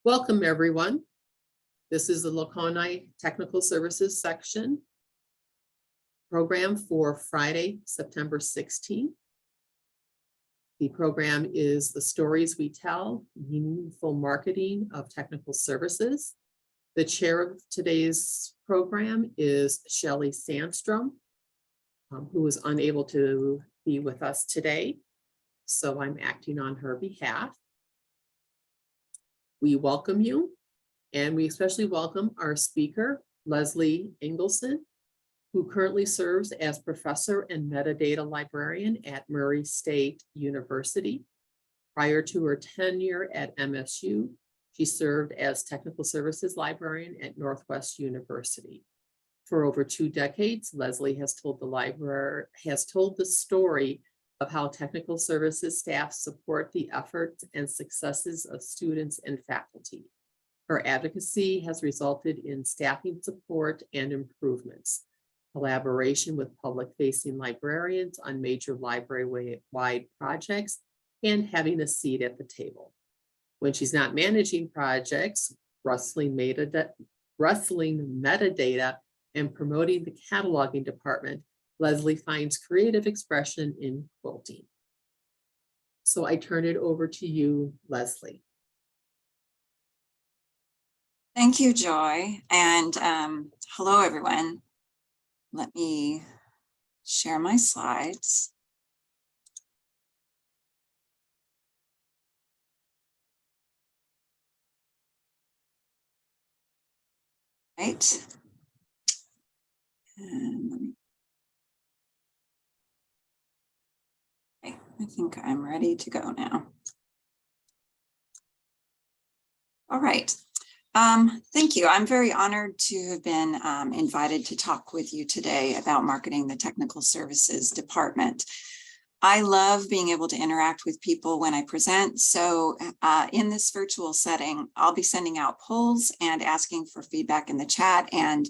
Welcome, everyone. This is the Laconia Technical Services section program for Friday, September 16th. The program is The Stories We Tell, Meaningful Marketing of Technical Services. The chair of today's program is Shelley Sandstrom, who is unable to be with us today, so I'm acting on her behalf. We welcome you, and we especially welcome our speaker, Leslie Engelson, who currently serves as professor and metadata librarian at Murray State University. Prior to her tenure at MSU, she served as technical services librarian at Northwest University. For over 2 decades, Leslie has told the story of how technical services staff support the efforts and successes of students and faculty. Her advocacy has resulted in staffing support and improvements, collaboration with public-facing librarians on major library-wide projects, and having a seat at the table. When she's not managing projects, rustling metadata, and promoting the cataloging department, Leslie finds creative expression in quilting. So I turn it over to you, Leslie. Thank you, Joy, and hello, everyone. Let me share my slides. Right. And let me. Okay, I think I'm ready to go now. All right. Thank you. I'm very honored to have been invited to talk with you today about marketing the technical services department. I love being able to interact with people when I present. So in this virtual setting, I'll be sending out polls and asking for feedback in the chat. And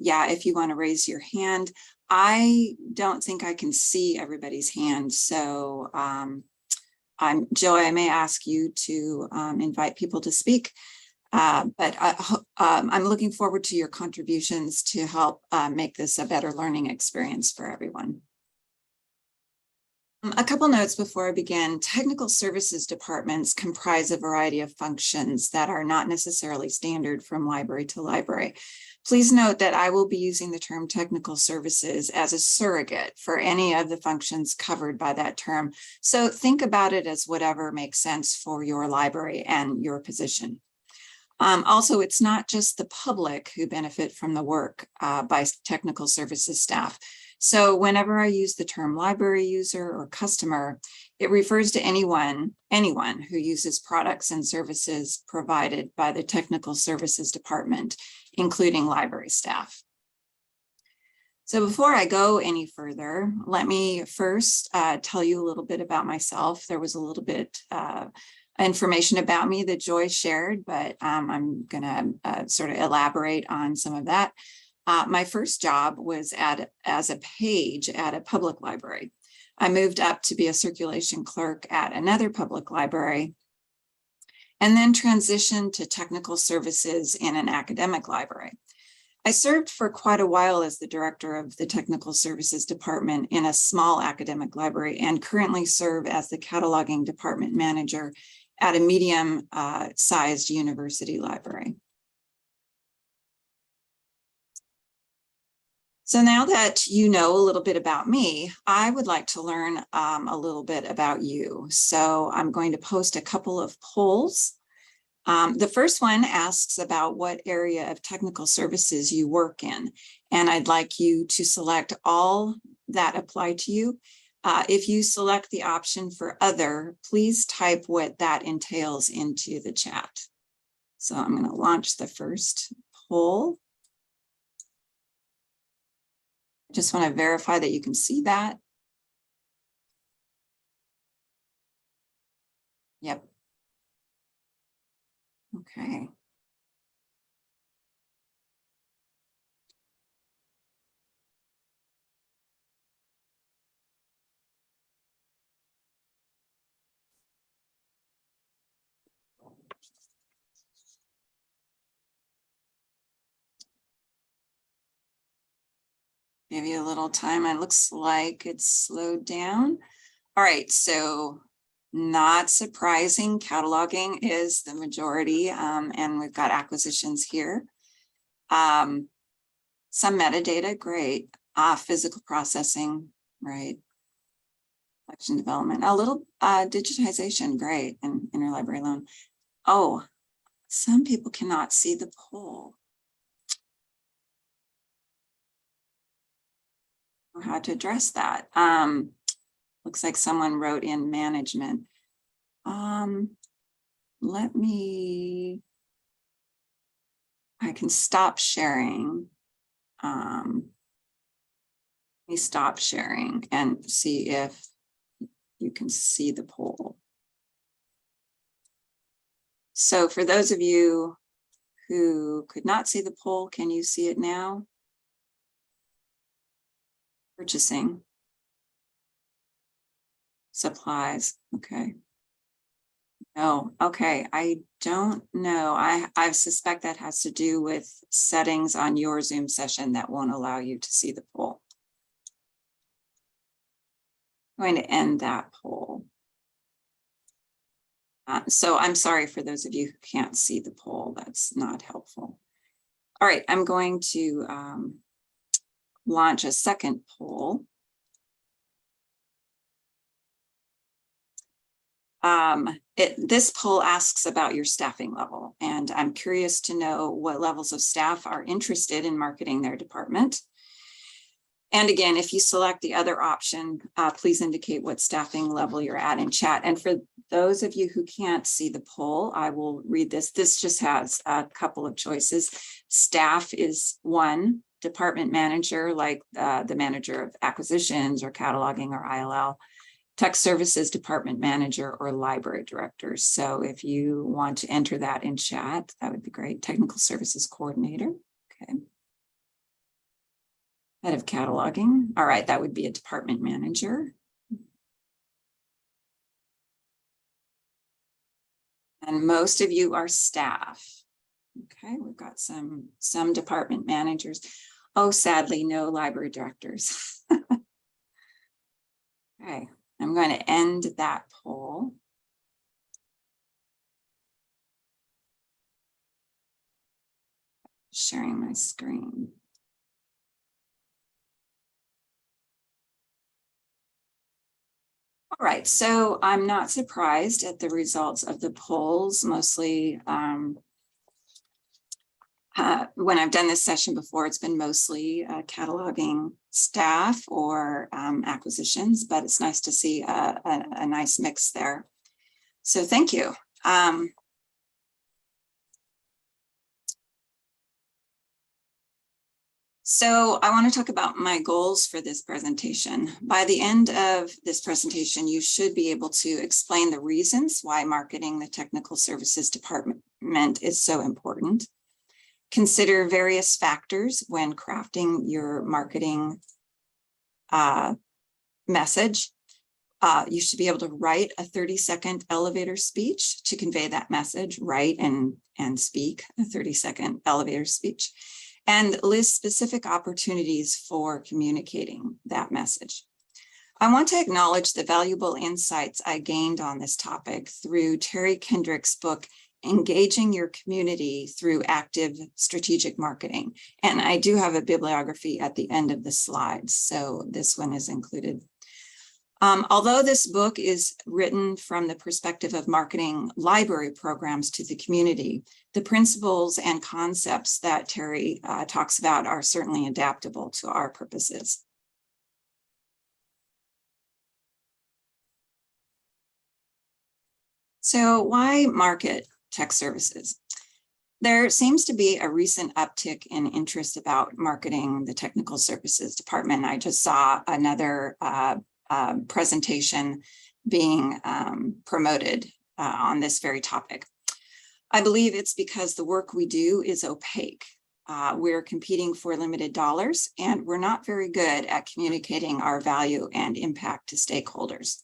yeah, if you want to raise your hand, I don't think I can see everybody's hand. So Joy, I may ask you to invite people to speak. But I'm looking forward to your contributions to help make this a better learning experience for everyone. A couple notes before I begin. Technical services departments comprise a variety of functions that are not necessarily standard from library to library. Please note that I will be using the term technical services as a surrogate for any of the functions covered by that term. So think about it as whatever makes sense for your library and your position. Also, it's not just the public who benefit from the work by technical services staff. So whenever I use the term library user or customer, it refers to anyone who uses products and services provided by the technical services department, including library staff. So before I go any further, let me first tell you a little bit about myself. There was a little bit information about me that Joy shared, but I'm going to sort of elaborate on some of that. My first job was as a page at a public library. I moved up to be a circulation clerk at another public library, and then transitioned to technical services in an academic library. I served for quite a while as the director of the technical services department in a small academic library, and currently serve as the cataloging department manager at a medium-sized university library. So now that you know a little bit about me, I would like to learn a little bit about you. So I'm going to post a couple of polls. The first one asks about what area of technical services you work in, and I'd like you to select all that apply to you. If you select the option for other, please type what that entails into the chat. So I'm going to launch the first poll. Just want to verify that you can see that. Yep. Okay. Give you a little time. It looks like it's slowed down. All right, so not surprising, cataloging is the majority, and we've got acquisitions here. Some metadata, great. Physical processing, right. Collection development, a little digitization, great, and interlibrary loan. Oh, some people cannot see the poll. Or how to address that. Looks like someone wrote in management. Let me, I can stop sharing. Let me stop sharing and see if you can see the poll. So for those of you who could not see the poll, can you see it now? Purchasing. Supplies, okay. No, okay, I don't know. I suspect that has to do with settings on your Zoom session that won't allow you to see the poll. I'm going to end that poll. So I'm sorry for those of you who can't see the poll, that's not helpful. All right, I'm going to launch a second poll. This poll asks about your staffing level, and I'm curious to know what levels of staff are interested in marketing their department. And again, if you select the other option, please indicate what staffing level you're at in chat. And for those of you who can't see the poll, I will read this. This just has a couple of choices. Staff is one, department manager, like the manager of acquisitions or cataloging or ILL. Tech services department manager or library director. So if you want to enter that in chat, that would be great. Technical services coordinator. Okay. Head of cataloging. All right, that would be a department manager. And most of you are staff. Okay, we've got some department managers. Oh, sadly, no library directors. Okay. I'm going to end that poll. Sharing my screen. All right, so I'm not surprised at the results of the polls, mostly when I've done this session before, it's been mostly cataloging staff or acquisitions, but it's nice to see a nice mix there. So thank you. So I want to talk about my goals for this presentation. By the end of this presentation, you should be able to explain the reasons why marketing the technical services department is so important. Consider various factors when crafting your marketing message. You should be able to write a 30-second elevator speech to convey that message, write and speak a 30-second elevator speech, and list specific opportunities for communicating that message. I want to acknowledge the valuable insights I gained on this topic through Terry Kendrick's book, Engaging Your Community Through Active Strategic Marketing. And I do have a bibliography at the end of the slides, so this one is included. Although this book is written from the perspective of marketing library programs to the community, the principles and concepts that Terry talks about are certainly adaptable to our purposes. So why market tech services? There seems to be a recent uptick in interest about marketing the technical services department. I just saw another presentation being promoted on this very topic. I believe it's because the work we do is opaque. We're competing for limited dollars, and we're not very good at communicating our value and impact to stakeholders.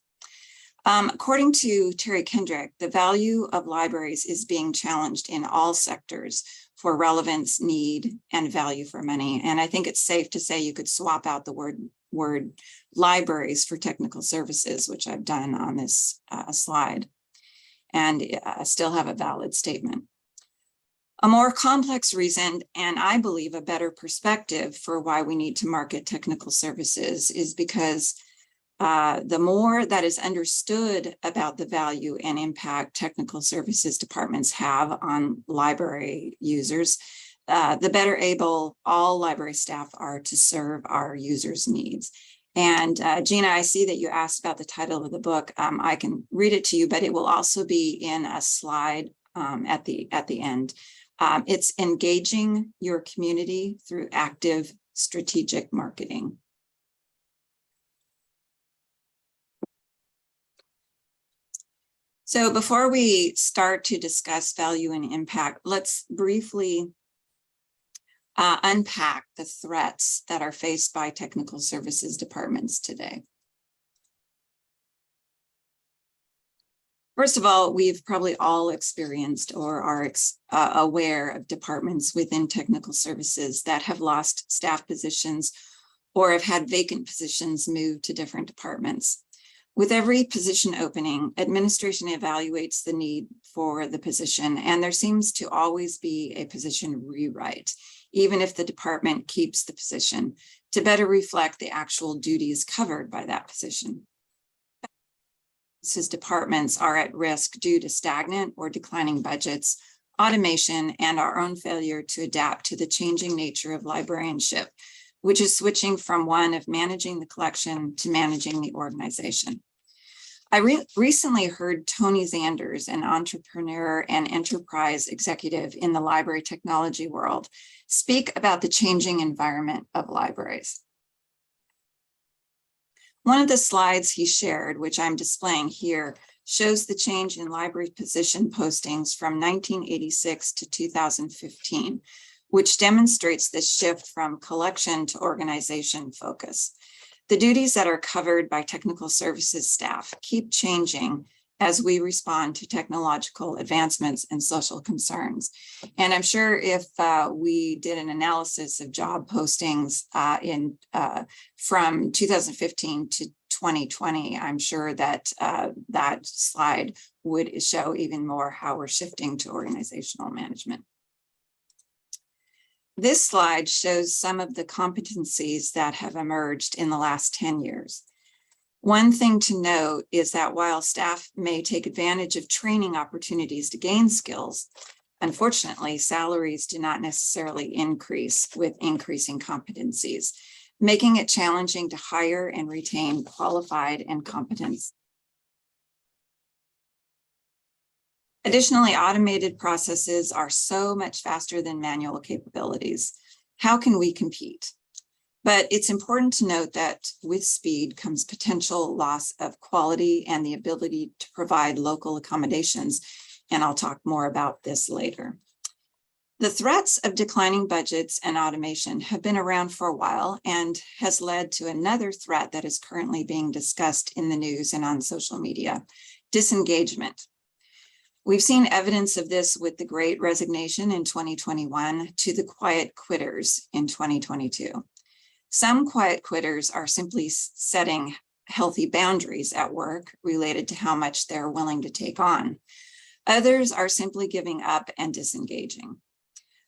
According to Terry Kendrick, the value of libraries is being challenged in all sectors for relevance, need, and value for money. And I think it's safe to say you could swap out the word libraries for technical services, which I've done on this slide, and still have a valid statement. A more complex reason, and I believe a better perspective for why we need to market technical services, is because the more that is understood about the value and impact technical services departments have on library users, the better able all library staff are to serve our users' needs. And Gina, I see that you asked about the title of the book. I can read it to you, but it will also be in a slide at the end. It's Engaging Your Community Through Active Strategic Marketing. So before we start to discuss value and impact, let's briefly unpack the threats that are faced by technical services departments today. First of all, we've probably all experienced or are aware of departments within technical services that have lost staff positions or have had vacant positions moved to different departments. With every position opening, administration evaluates the need for the position, and there seems to always be a position rewrite, even if the department keeps the position, to better reflect the actual duties covered by that position. Services departments are at risk due to stagnant or declining budgets, automation, and our own failure to adapt to the changing nature of librarianship, which is switching from one of managing the collection to managing the organization. I recently heard Tony Zanders, an entrepreneur and enterprise executive in the library technology world, speak about the changing environment of libraries. One of the slides he shared, which I'm displaying here, shows the change in library position postings from 1986 to 2015, which demonstrates this shift from collection to organization focus. The duties that are covered by technical services staff keep changing as we respond to technological advancements and social concerns. And I'm sure if we did an analysis of job postings from 2015 to 2020, I'm sure that that slide would show even more how we're shifting to organizational management. This slide shows some of the competencies that have emerged in the last 10 years. One thing to note is that while staff may take advantage of training opportunities to gain skills, unfortunately, salaries do not necessarily increase with increasing competencies, making it challenging to hire and retain qualified and competent. Additionally, automated processes are so much faster than manual capabilities. How can we compete? But it's important to note that with speed comes potential loss of quality and the ability to provide local accommodations. And I'll talk more about this later. The threats of declining budgets and automation have been around for a while and has led to another threat that is currently being discussed in the news and on social media: disengagement. We've seen evidence of this with the Great Resignation in 2021 to the quiet quitters in 2022. Some quiet quitters are simply setting healthy boundaries at work related to how much they're willing to take on. Others are simply giving up and disengaging.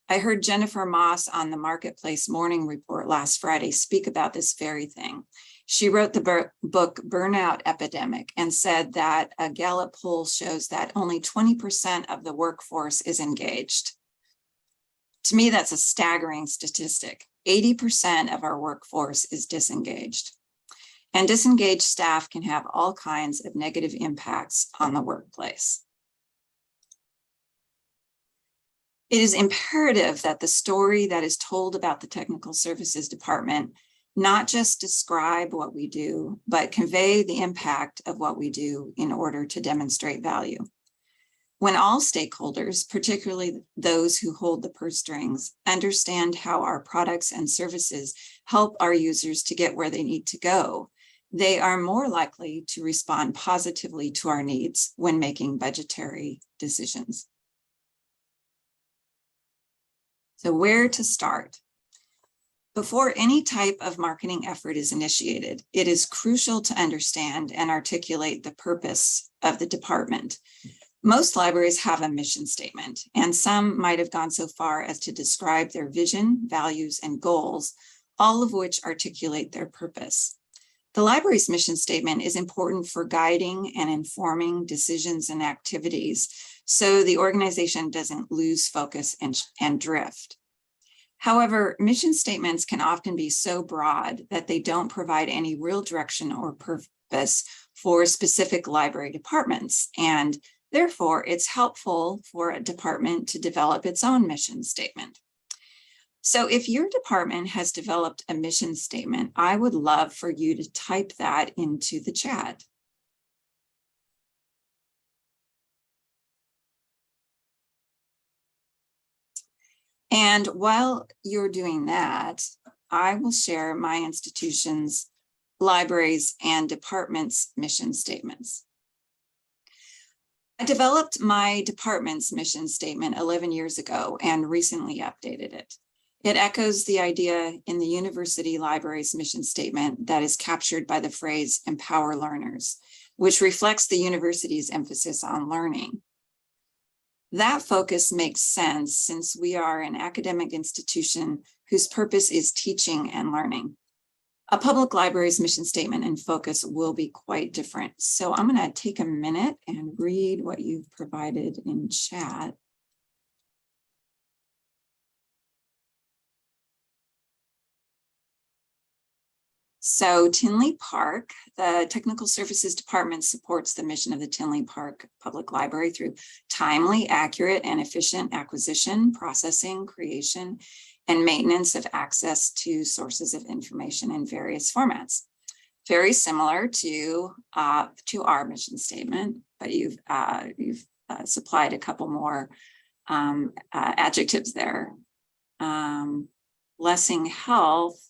I heard Jennifer Moss on the Marketplace Morning Report last Friday speak about this very thing. She wrote the book Burnout Epidemic and said that a Gallup poll shows that only 20% of the workforce is engaged. To me, that's a staggering statistic. 80% of our workforce is disengaged. And disengaged staff can have all kinds of negative impacts on the workplace. It is imperative that the story that is told about the technical services department not just describe what we do, but convey the impact of what we do in order to demonstrate value. When all stakeholders, particularly those who hold the purse strings, understand how our products and services help our users to get where they need to go, they are more likely to respond positively to our needs when making budgetary decisions. So where to start? Before any type of marketing effort is initiated, it is crucial to understand and articulate the purpose of the department. Most libraries have a mission statement, and some might have gone so far as to describe their vision, values, and goals, all of which articulate their purpose. The library's mission statement is important for guiding and informing decisions and activities, so the organization doesn't lose focus and drift. However, mission statements can often be so broad that they don't provide any real direction or purpose for specific library departments, and therefore it's helpful for a department to develop its own mission statement. So if your department has developed a mission statement, I would love for you to type that into the chat. And while you're doing that, I will share my institution's, libraries, and departments' mission statements. I developed my department's mission statement 11 years ago and recently updated it. It echoes the idea in the university library's mission statement that is captured by the phrase "empower learners," which reflects the university's emphasis on learning. That focus makes sense since we are an academic institution whose purpose is teaching and learning. A public library's mission statement and focus will be quite different. So I'm going to take a minute and read what you've provided in chat. So Tinley Park, the Technical Services Department supports the mission of the Tinley Park Public Library through timely, accurate, and efficient acquisition, processing, creation, and maintenance of access to sources of information in various formats. Very similar to our mission statement, but you've supplied a couple more adjectives there. Blessing Health.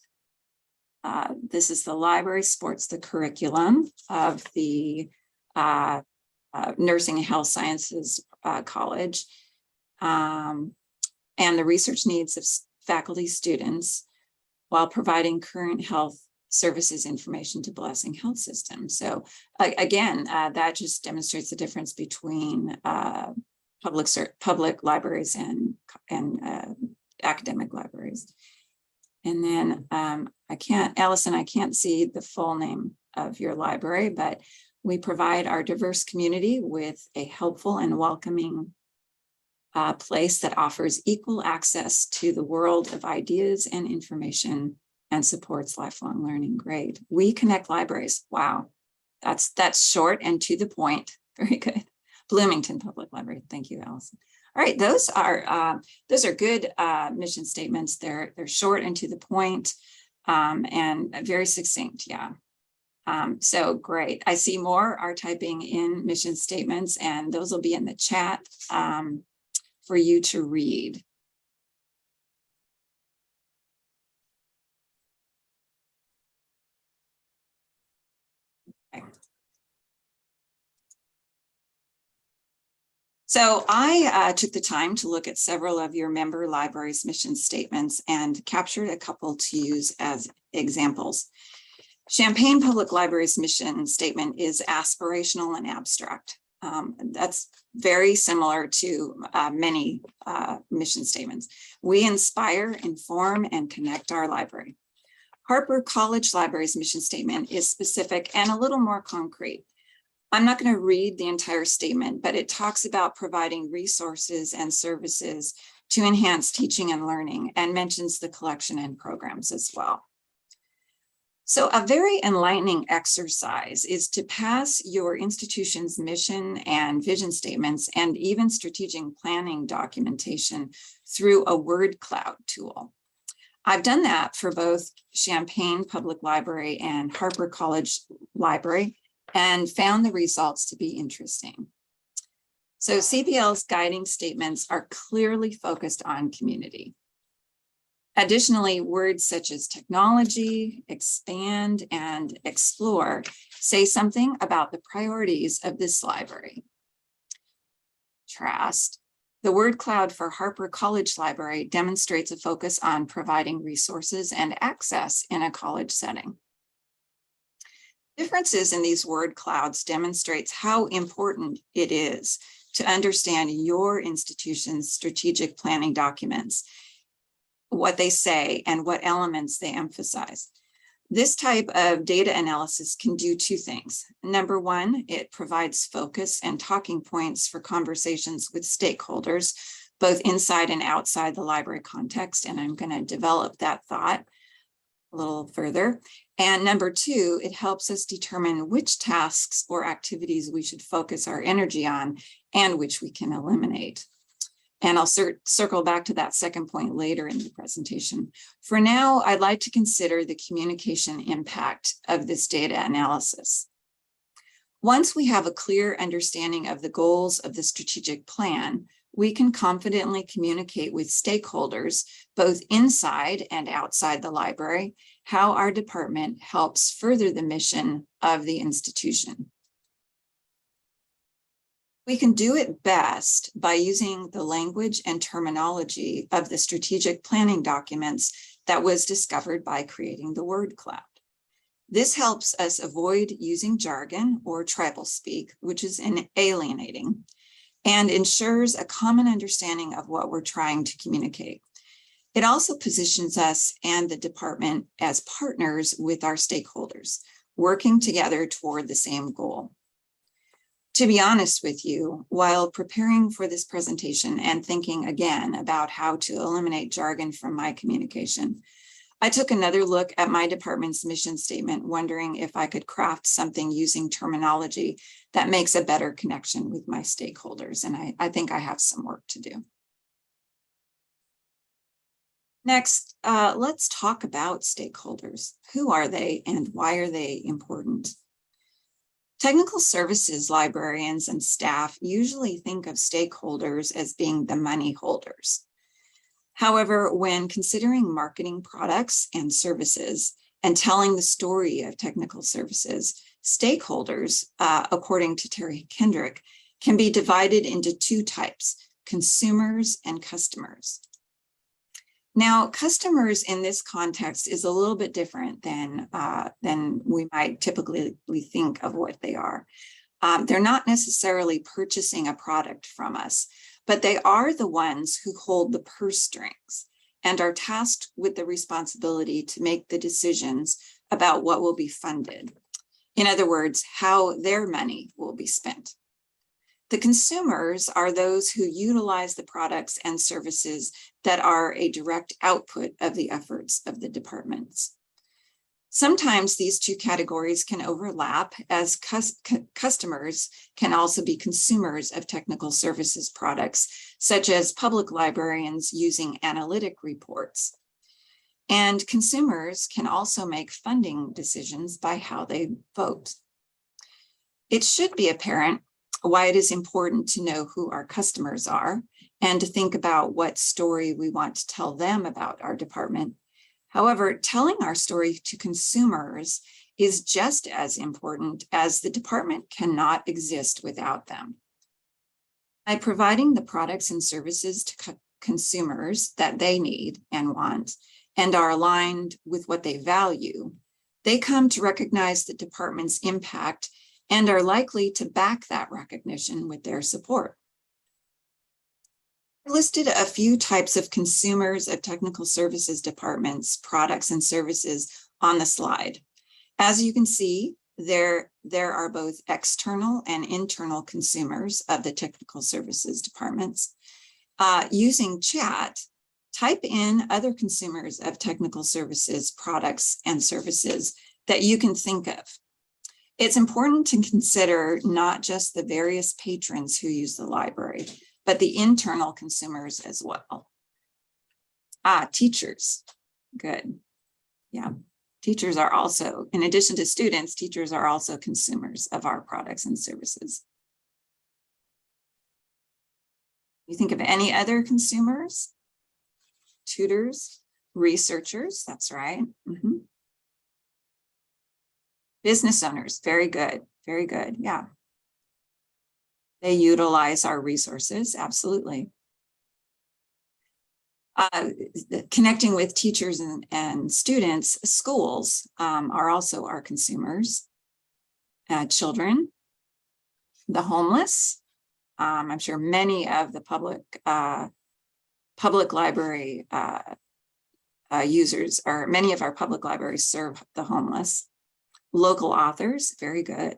This is the library supports the curriculum of the Nursing and Health Sciences College and the research needs of faculty students while providing current health services information to Blessing Health System. So again, that just demonstrates the difference between public libraries and academic libraries. And then Allison, I can't see the full name of your library, but we provide our diverse community with a helpful and welcoming place that offers equal access to the world of ideas and information and supports lifelong learning. Great. We connect libraries. Wow. That's short and to the point. Very good. Bloomington Public Library. Thank you, Allison. All right, those are good mission statements. They're short and to the point, and very succinct. Yeah. So great. I see more are typing in mission statements, and those will be in the chat for you to read. Okay. So I took the time to look at several of your member libraries' mission statements and captured a couple to use as examples. Champaign Public Library's mission statement is aspirational and abstract. That's very similar to many mission statements. We inspire, inform, and connect our library. Harper College Library's mission statement is specific and a little more concrete. I'm not going to read the entire statement, but it talks about providing resources and services to enhance teaching and learning and mentions the collection and programs as well. So a very enlightening exercise is to pass your institution's mission and vision statements and even strategic planning documentation through a word cloud tool. I've done that for both Champaign Public Library and Harper College Library and found the results to be interesting. So CPL's guiding statements are clearly focused on community. Additionally, words such as technology, expand, and explore say something about the priorities of this library. Trust. The word cloud for Harper College Library demonstrates a focus on providing resources and access in a college setting. Differences in these word clouds demonstrates how important it is to understand your institution's strategic planning documents, what they say, and what elements they emphasize. This type of data analysis can do two things. Number one, it provides focus and talking points for conversations with stakeholders, both inside and outside the library context, and I'm going to develop that thought a little further. And number two, it helps us determine which tasks or activities we should focus our energy on and which we can eliminate. And I'll circle back to that second point later in the presentation. For now, I'd like to consider the communication impact of this data analysis. Once we have a clear understanding of the goals of the strategic plan, we can confidently communicate with stakeholders, both inside and outside the library, how our department helps further the mission of the institution. We can do it best by using the language and terminology of the strategic planning documents that was discovered by creating the word cloud. This helps us avoid using jargon or tribal speak, which is alienating, and ensures a common understanding of what we're trying to communicate. It also positions us and the department as partners with our stakeholders, working together toward the same goal. To be honest with you, while preparing for this presentation and thinking again about how to eliminate jargon from my communication, I took another look at my department's mission statement, wondering if I could craft something using terminology that makes a better connection with my stakeholders. And I think I have some work to do. Next, let's talk about stakeholders. Who are they and why are they important? Technical services librarians and staff usually think of stakeholders as being the money holders. However, when considering marketing products and services and telling the story of technical services, stakeholders, according to Terry Kendrick, can be divided into two types: consumers and customers. Now, customers in this context is a little bit different than we might typically think of what they are. They're not necessarily purchasing a product from us, but they are the ones who hold the purse strings and are tasked with the responsibility to make the decisions about what will be funded. In other words, how their money will be spent. The consumers are those who utilize the products and services that are a direct output of the efforts of the departments. Sometimes these two categories can overlap, as customers can also be consumers of technical services products, such as public librarians using analytic reports. And consumers can also make funding decisions by how they vote. It should be apparent why it is important to know who our customers are and to think about what story we want to tell them about our department. However, telling our story to consumers is just as important, as the department cannot exist without them. By providing the products and services to consumers that they need and want and are aligned with what they value, they come to recognize the department's impact and are likely to back that recognition with their support. I listed a few types of consumers of technical services departments, products, and services on the slide. As you can see, there are both external and internal consumers of the technical services departments. Using chat, type in other consumers of technical services, products, and services that you can think of. It's important to consider not just the various patrons who use the library, but the internal consumers as well. Teachers, good. Yeah, teachers are also, in addition to students, teachers are also consumers of our products and services. You think of any other consumers? Tutors, researchers, that's right. Business owners, very good, yeah. They utilize our resources, absolutely. Connecting with teachers and students, schools are also our consumers. Children, the homeless. I'm sure many of the public library users, or many of our public libraries serve the homeless. Local authors, very good,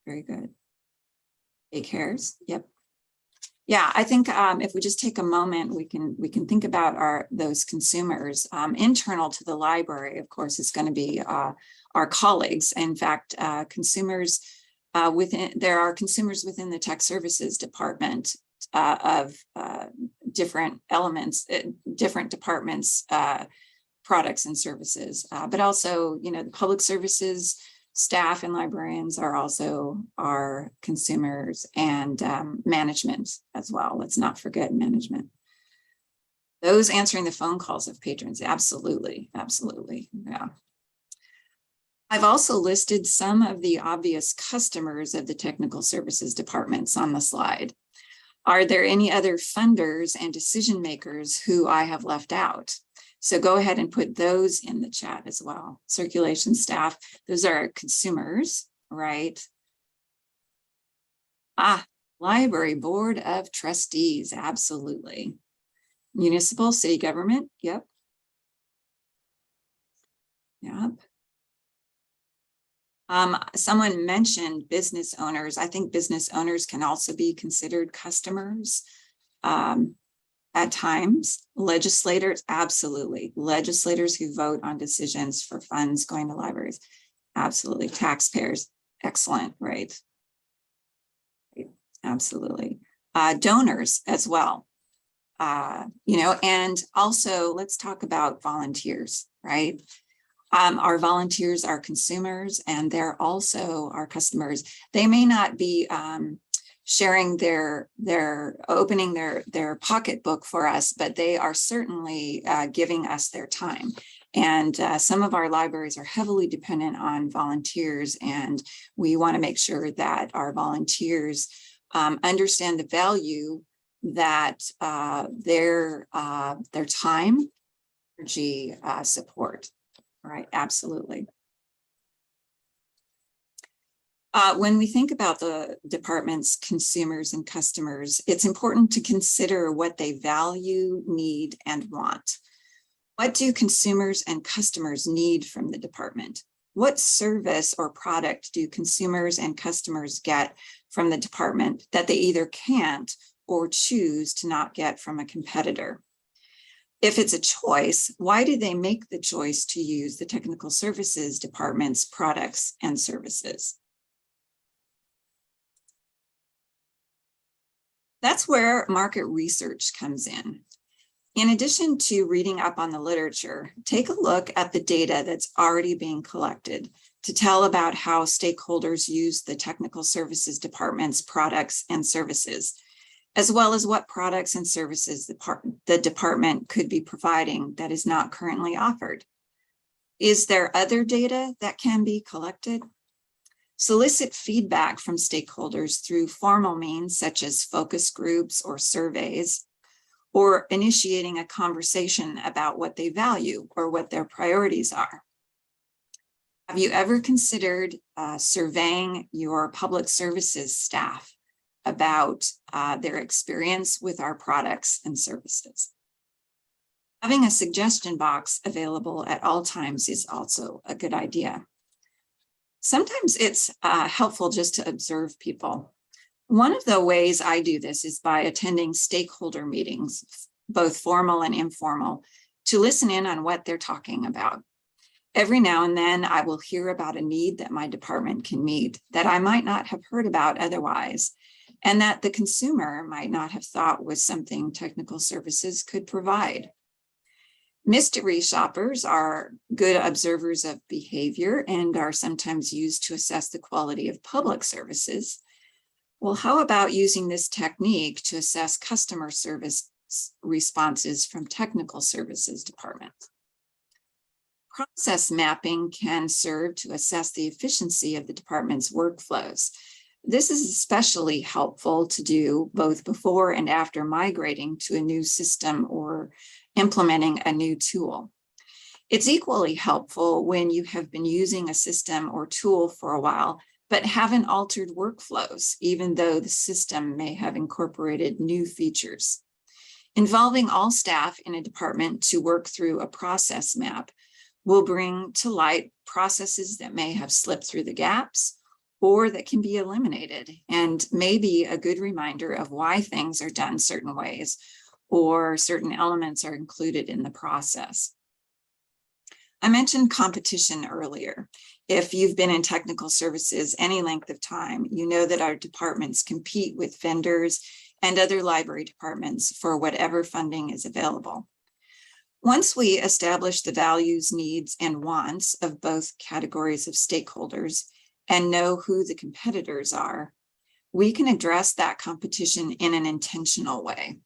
very good. Daycares, yep. Yeah, I think if we just take a moment, we can think about those consumers. Internal to the library, of course, is going to be our colleagues. In fact, consumers there are consumers within the tech services department of different elements, different departments, products and services, but also, the public services staff and librarians are also our consumers, and management as well. Let's not forget management. Those answering the phone calls of patrons, absolutely, absolutely, yeah. I've also listed some of the obvious customers of the technical services departments on the slide. Are there any other funders and decision makers who I have left out? So go ahead and put those in the chat as well. Circulation staff, those are consumers, right? Library board of trustees, absolutely. Municipal city government, yep. Yep. Someone mentioned business owners. I think business owners can also be considered customers. At times, legislators, absolutely. Legislators who vote on decisions for funds going to libraries, absolutely. Taxpayers, excellent, right? Absolutely. Donors as well. And also let's talk about volunteers, right? Our volunteers are consumers, and they're also our customers. They may not be sharing opening their pocketbook for us, but they are certainly giving us their time. And some of our libraries are heavily dependent on volunteers, and we want to make sure that our volunteers understand the value that their time, energy, support. All right, absolutely. When we think about the department's consumers and customers, it's important to consider what they value, need, and want. What do consumers and customers need from the department? What service or product do consumers and customers get from the department that they either can't or choose to not get from a competitor? If it's a choice, why do they make the choice to use the technical services department's products and services? That's where market research comes in. In addition to reading up on the literature, take a look at the data that's already being collected to tell about how stakeholders use the technical services department's products and services, as well as what products and services the department could be providing that is not currently offered. Is there other data that can be collected? Solicit feedback from stakeholders through formal means such as focus groups or surveys, or initiating a conversation about what they value or what their priorities are. Have you ever considered surveying your public services staff about their experience with our products and services? Having a suggestion box available at all times is also a good idea. Sometimes it's helpful just to observe people. One of the ways I do this is by attending stakeholder meetings, both formal and informal, to listen in on what they're talking about. Every now and then I will hear about a need that my department can meet that I might not have heard about otherwise, and that the consumer might not have thought was something technical services could provide. Mystery shoppers are good observers of behavior and are sometimes used to assess the quality of public services. Well, how about using this technique to assess customer service responses from technical services department? Process mapping can serve to assess the efficiency of the department's workflows. This is especially helpful to do both before and after migrating to a new system or implementing a new tool. It's equally helpful when you have been using a system or tool for a while, but haven't altered workflows, even though the system may have incorporated new features. Involving all staff in a department to work through a process map will bring to light processes that may have slipped through the gaps or that can be eliminated, and may be a good reminder of why things are done certain ways or certain elements are included in the process. I mentioned competition earlier. If you've been in technical services any length of time, you know that our departments compete with vendors and other library departments for whatever funding is available. Once we establish the values, needs, and wants of both categories of stakeholders and know who the competitors are, we can address that competition in an intentional way.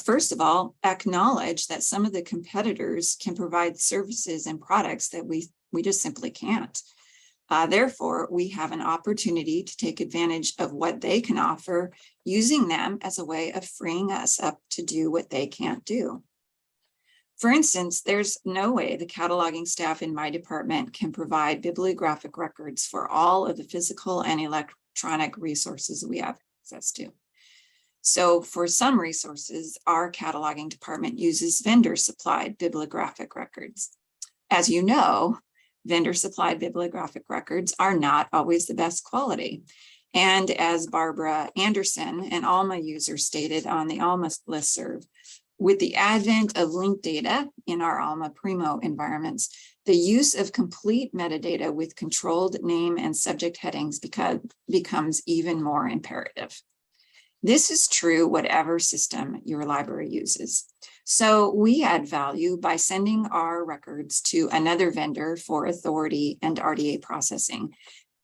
First of all, acknowledge that some of the competitors can provide services and products that we just simply can't. Therefore, we have an opportunity to take advantage of what they can offer, using them as a way of freeing us up to do what they can't do. For instance, there's no way the cataloging staff in my department can provide bibliographic records for all of the physical and electronic resources we have access to. So for some resources, our cataloging department uses vendor-supplied bibliographic records. As you know, vendor-supplied bibliographic records are not always the best quality. And as Barbara Anderson, an ALMA user, stated on the ALMA listserv, with the advent of linked data in our ALMA Primo environments, the use of complete metadata with controlled name and subject headings becomes even more imperative. This is true whatever system your library uses. So we add value by sending our records to another vendor for authority and RDA processing,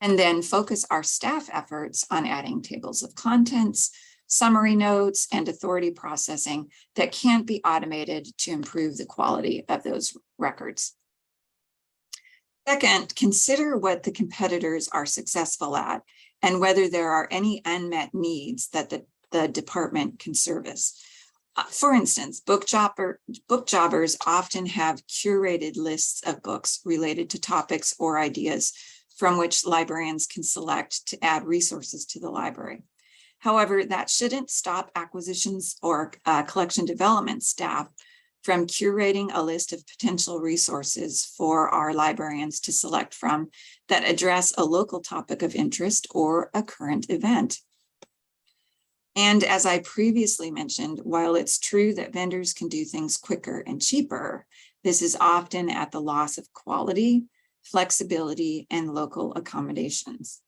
and then focus our staff efforts on adding tables of contents, summary notes, and authority processing that can't be automated to improve the quality of those records. Second, consider what the competitors are successful at and whether there are any unmet needs that the department can service. For instance, book jobbers often have curated lists of books related to topics or ideas from which librarians can select to add resources to the library. However, that shouldn't stop acquisitions or collection development staff from curating a list of potential resources for our librarians to select from that address a local topic of interest or a current event. And as I previously mentioned, while it's true that vendors can do things quicker and cheaper, this is often at the loss of quality, flexibility, and local accommodations.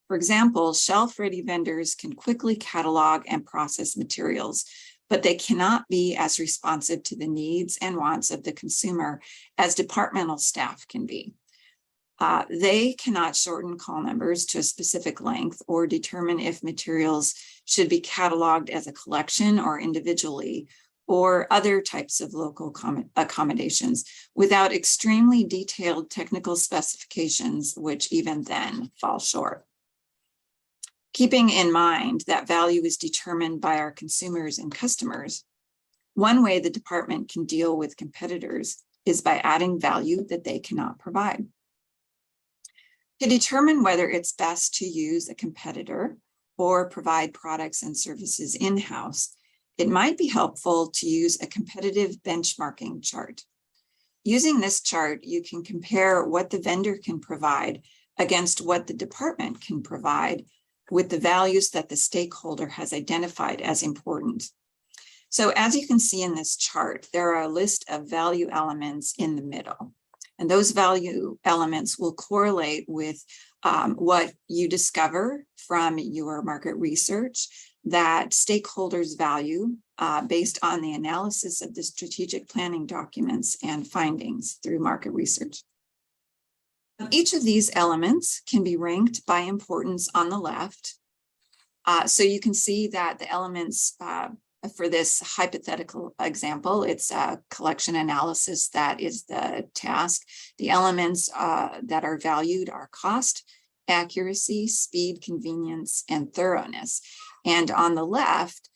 For example, shelf-ready vendors can quickly catalog and process materials, but they cannot be as responsive to the needs and wants of the consumer as departmental staff can be. They cannot shorten call numbers to a specific length or determine if materials should be cataloged as a collection or individually, or other types of local accommodations without extremely detailed technical specifications, which even then fall short. Keeping in mind that value is determined by our consumers and customers, one way the department can deal with competitors is by adding value that they cannot provide. To determine whether it's best to use a competitor or provide products and services in-house, it might be helpful to use a competitive benchmarking chart. Using this chart, you can compare what the vendor can provide against what the department can provide with the values that the stakeholder has identified as important. So as you can see in this chart, there are a list of value elements in the middle. And those value elements will correlate with what you discover from your market research that stakeholders value based on the analysis of the strategic planning documents and findings through market research. Each of these elements can be ranked by importance on the left. So you can see that the elements for this hypothetical example, it's a collection analysis that is the task. The elements that are valued are cost, accuracy, speed, convenience, and thoroughness. And on the left,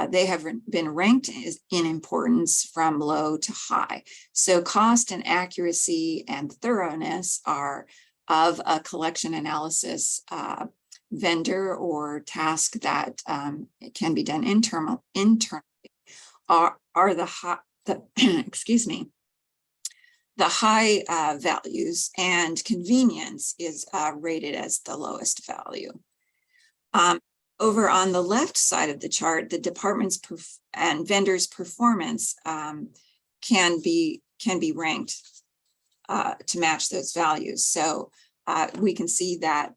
they have been ranked in importance from low to high. So cost and accuracy and thoroughness are of a collection analysis vendor or task that can be done internally are the high, excuse me, the high values, and convenience is rated as the lowest value. Over on the left side of the chart, the department's and vendors' performance can be ranked to match those values. So we can see that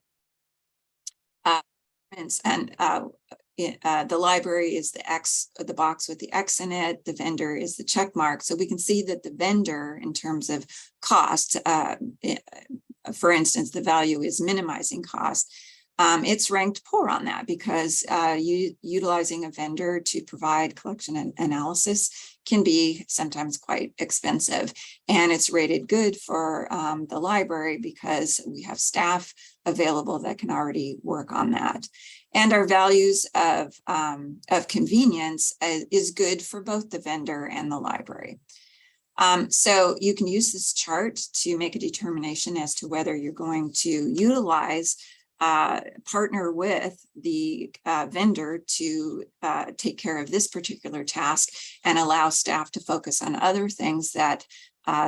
the library is the box with the X in it, the vendor is the check mark. So we can see that the vendor, in terms of cost, for instance, the value is minimizing cost. It's ranked poor on that because utilizing a vendor to provide collection and analysis can be sometimes quite expensive. And it's rated good for the library because we have staff available that can already work on that. And our values of convenience is good for both the vendor and the library. So you can use this chart to make a determination as to whether you're going to utilize partner with the vendor to take care of this particular task and allow staff to focus on other things that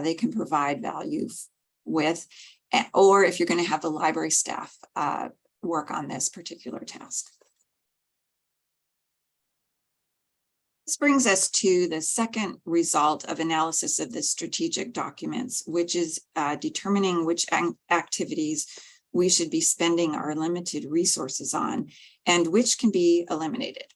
they can provide value with, or if you're going to have the library staff work on this particular task. This brings us to the second result of analysis of the strategic documents, which is determining which activities we should be spending our limited resources on and which can be eliminated.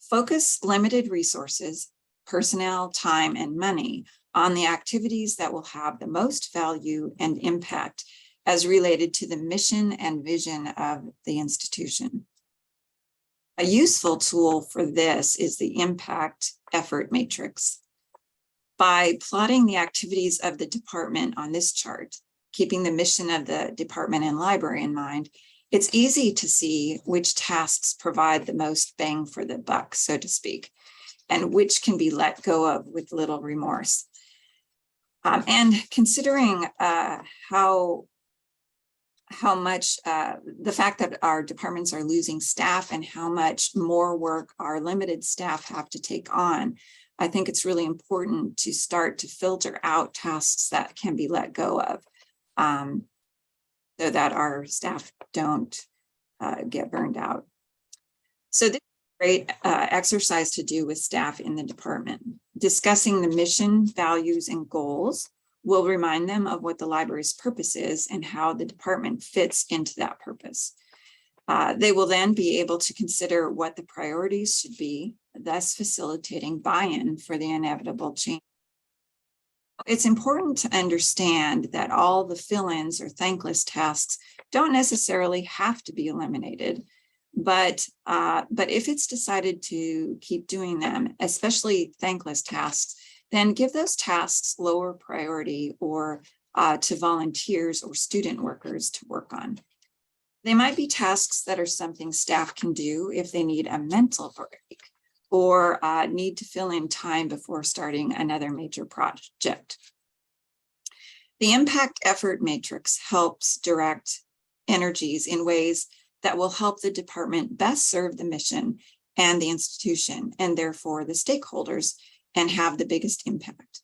Focus limited resources, personnel, time, and money on the activities that will have the most value and impact as related to the mission and vision of the institution. A useful tool for this is the impact effort matrix. By plotting the activities of the department on this chart, keeping the mission of the department and library in mind, it's easy to see which tasks provide the most bang for the buck, so to speak, and which can be let go of with little remorse. And considering how much the fact that our departments are losing staff and how much more work our limited staff have to take on, I think it's really important to start to filter out tasks that can be let go of, so that our staff don't get burned out. So this is a great exercise to do with staff in the department. Discussing the mission, values, and goals will remind them of what the library's purpose is and how the department fits into that purpose. They will then be able to consider what the priorities should be, thus facilitating buy-in for the inevitable change. It's important to understand that all the fill-ins or thankless tasks don't necessarily have to be eliminated, but if it's decided to keep doing them, especially thankless tasks, then give those tasks lower priority or to volunteers or student workers to work on. They might be tasks that are something staff can do if they need a mental break or need to fill in time before starting another major project. The impact effort matrix helps direct energies in ways that will help the department best serve the mission and the institution, and therefore the stakeholders, and have the biggest impact.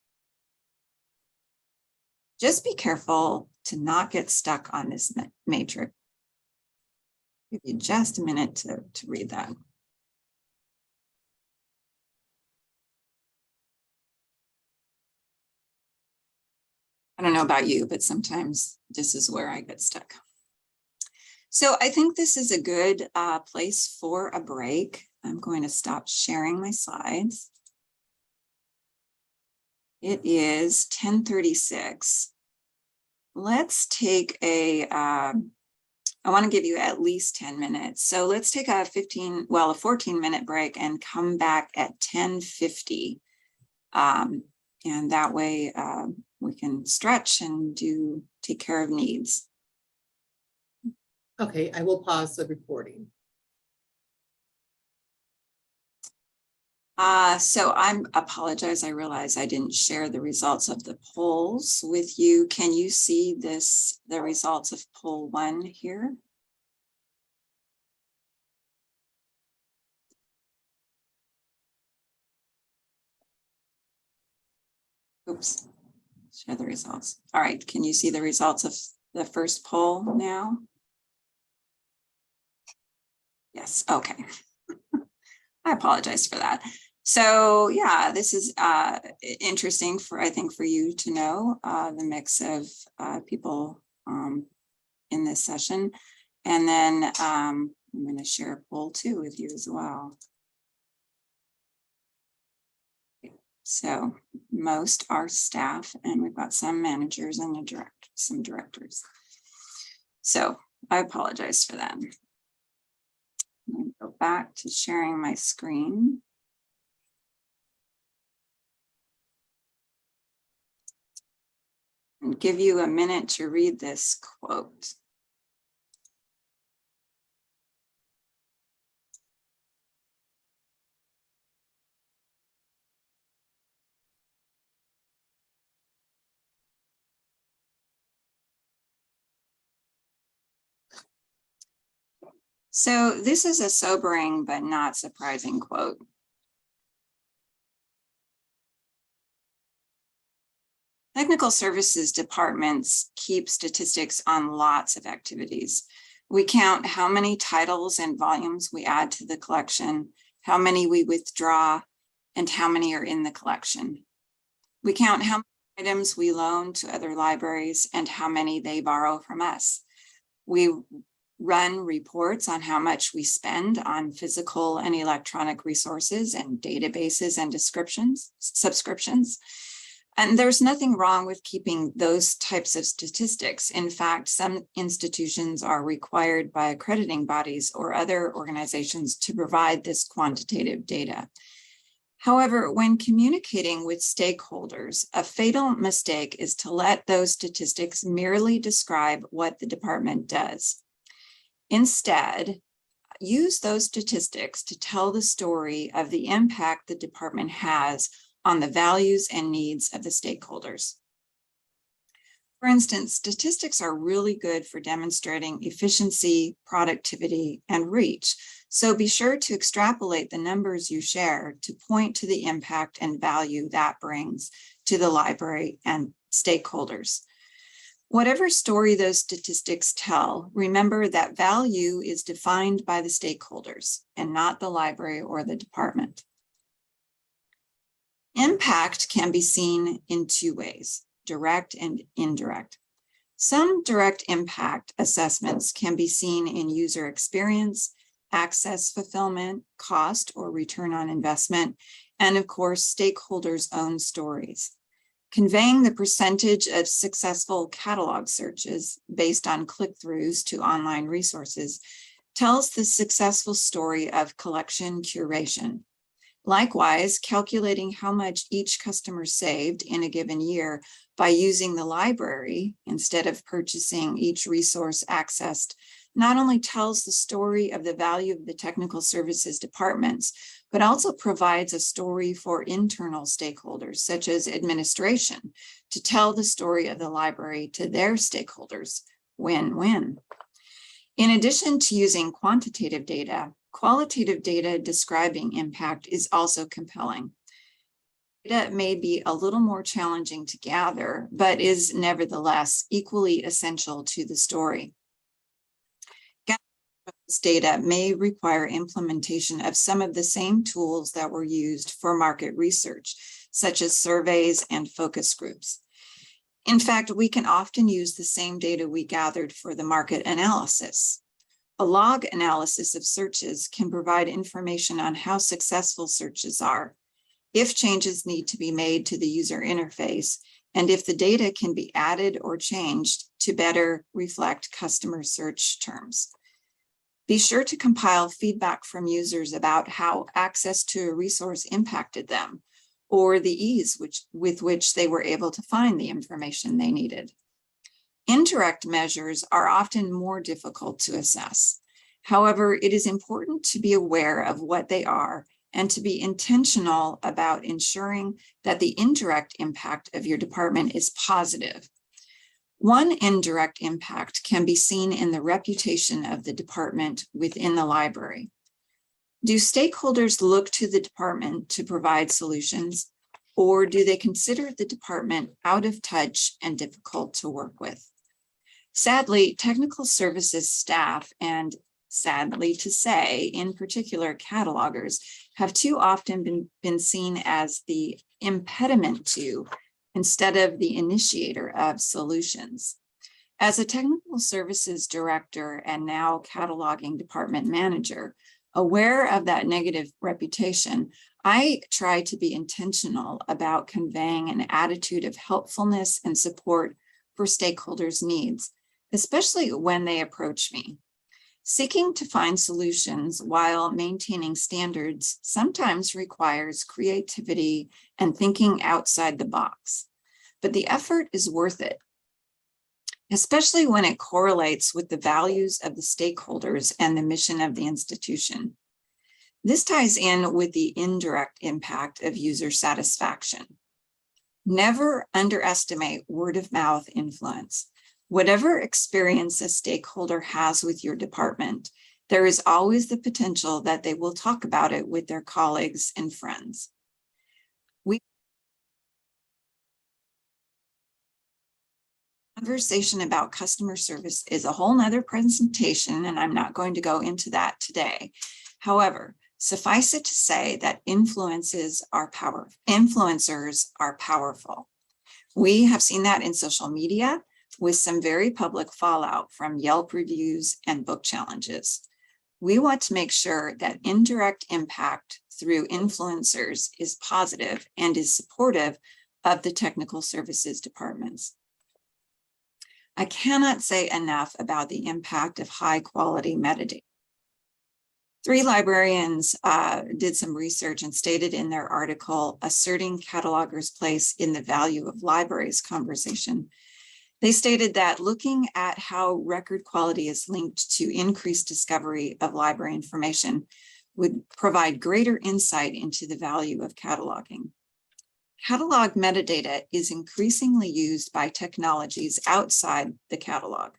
Just be careful to not get stuck on this matrix. Give you just a minute to read that. I don't know about you, but sometimes this is where I get stuck. So I think this is a good place for a break. I'm going to stop sharing my slides. It is 10:36. Let's take I want to give you at least 10 minutes. So let's take a 14-minute break and come back at 10:50. And that way we can stretch and take care of needs. Okay, I will pause the recording. So I apologize. I realize I didn't share the results of the polls with you. Can you see the results of poll 1 here? Oops, share the results. All right, can you see the results of the first poll now? Yes, okay. I apologize for that. So yeah, this is interesting I think for you to know the mix of people in this session. And then I'm going to share poll 2 with you as well. So most are staff, and we've got some managers and some directors. So I apologize for that. I'm going to go back to sharing my screen. And give you a minute to read this quote. So this is a sobering but not surprising quote. Technical services departments keep statistics on lots of activities. We count how many titles and volumes we add to the collection, how many we withdraw, and how many are in the collection. We count how many items we loan to other libraries and how many they borrow from us. We run reports on how much we spend on physical and electronic resources and databases and subscriptions. And there's nothing wrong with keeping those types of statistics. In fact, some institutions are required by accrediting bodies or other organizations to provide this quantitative data. However, when communicating with stakeholders, a fatal mistake is to let those statistics merely describe what the department does. Instead, use those statistics to tell the story of the impact the department has on the values and needs of the stakeholders. For instance, statistics are really good for demonstrating efficiency, productivity, and reach. So be sure to extrapolate the numbers you share to point to the impact and value that brings to the library and stakeholders. Whatever story those statistics tell, remember that value is defined by the stakeholders and not the library or the department. Impact can be seen in 2 ways, direct and indirect. Some direct impact assessments can be seen in user experience, access fulfillment, cost or return on investment, and of course, stakeholders' own stories. Conveying the percentage of successful catalog searches based on click-throughs to online resources tells the successful story of collection curation. Likewise, calculating how much each customer saved in a given year by using the library instead of purchasing each resource accessed not only tells the story of the value of the technical services departments, but also provides a story for internal stakeholders, such as administration, to tell the story of the library to their stakeholders. Win-win. In addition to using quantitative data, qualitative data describing impact is also compelling. Data may be a little more challenging to gather, but is nevertheless equally essential to the story. This data may require implementation of some of the same tools that were used for market research, such as surveys and focus groups. In fact, we can often use the same data we gathered for the market analysis. A log analysis of searches can provide information on how successful searches are, if changes need to be made to the user interface, and if the data can be added or changed to better reflect customer search terms. Be sure to compile feedback from users about how access to a resource impacted them, or the ease with which they were able to find the information they needed. Indirect measures are often more difficult to assess. However, it is important to be aware of what they are and to be intentional about ensuring that the indirect impact of your department is positive. One indirect impact can be seen in the reputation of the department within the library. Do stakeholders look to the department to provide solutions, or do they consider the department out of touch and difficult to work with? Sadly, technical services staff, and sadly to say, in particular, catalogers, have too often been seen as the impediment to, instead of the initiator of, solutions. As a technical services director and now cataloging department manager, aware of that negative reputation, I try to be intentional about conveying an attitude of helpfulness and support for stakeholders' needs, especially when they approach me. Seeking to find solutions while maintaining standards sometimes requires creativity and thinking outside the box, but the effort is worth it, especially when it correlates with the values of the stakeholders and the mission of the institution. This ties in with the indirect impact of user satisfaction. Never underestimate word of mouth influence. Whatever experience a stakeholder has with your department, there is always the potential that they will talk about it with their colleagues and friends. Conversation about customer service is a whole nother presentation, and I'm not going to go into that today. However, suffice it to say that influencers are powerful. We have seen that in social media with some very public fallout from Yelp reviews and book challenges. We want to make sure that indirect impact through influencers is positive and is supportive of the technical services departments. I cannot say enough about the impact of high quality metadata. 3 librarians did some research and stated in their article, Asserting Catalogers' Place in the Value of Libraries conversation. They stated that looking at how record quality is linked to increased discovery of library information would provide greater insight into the value of cataloging. Catalog metadata is increasingly used by technologies outside the catalog.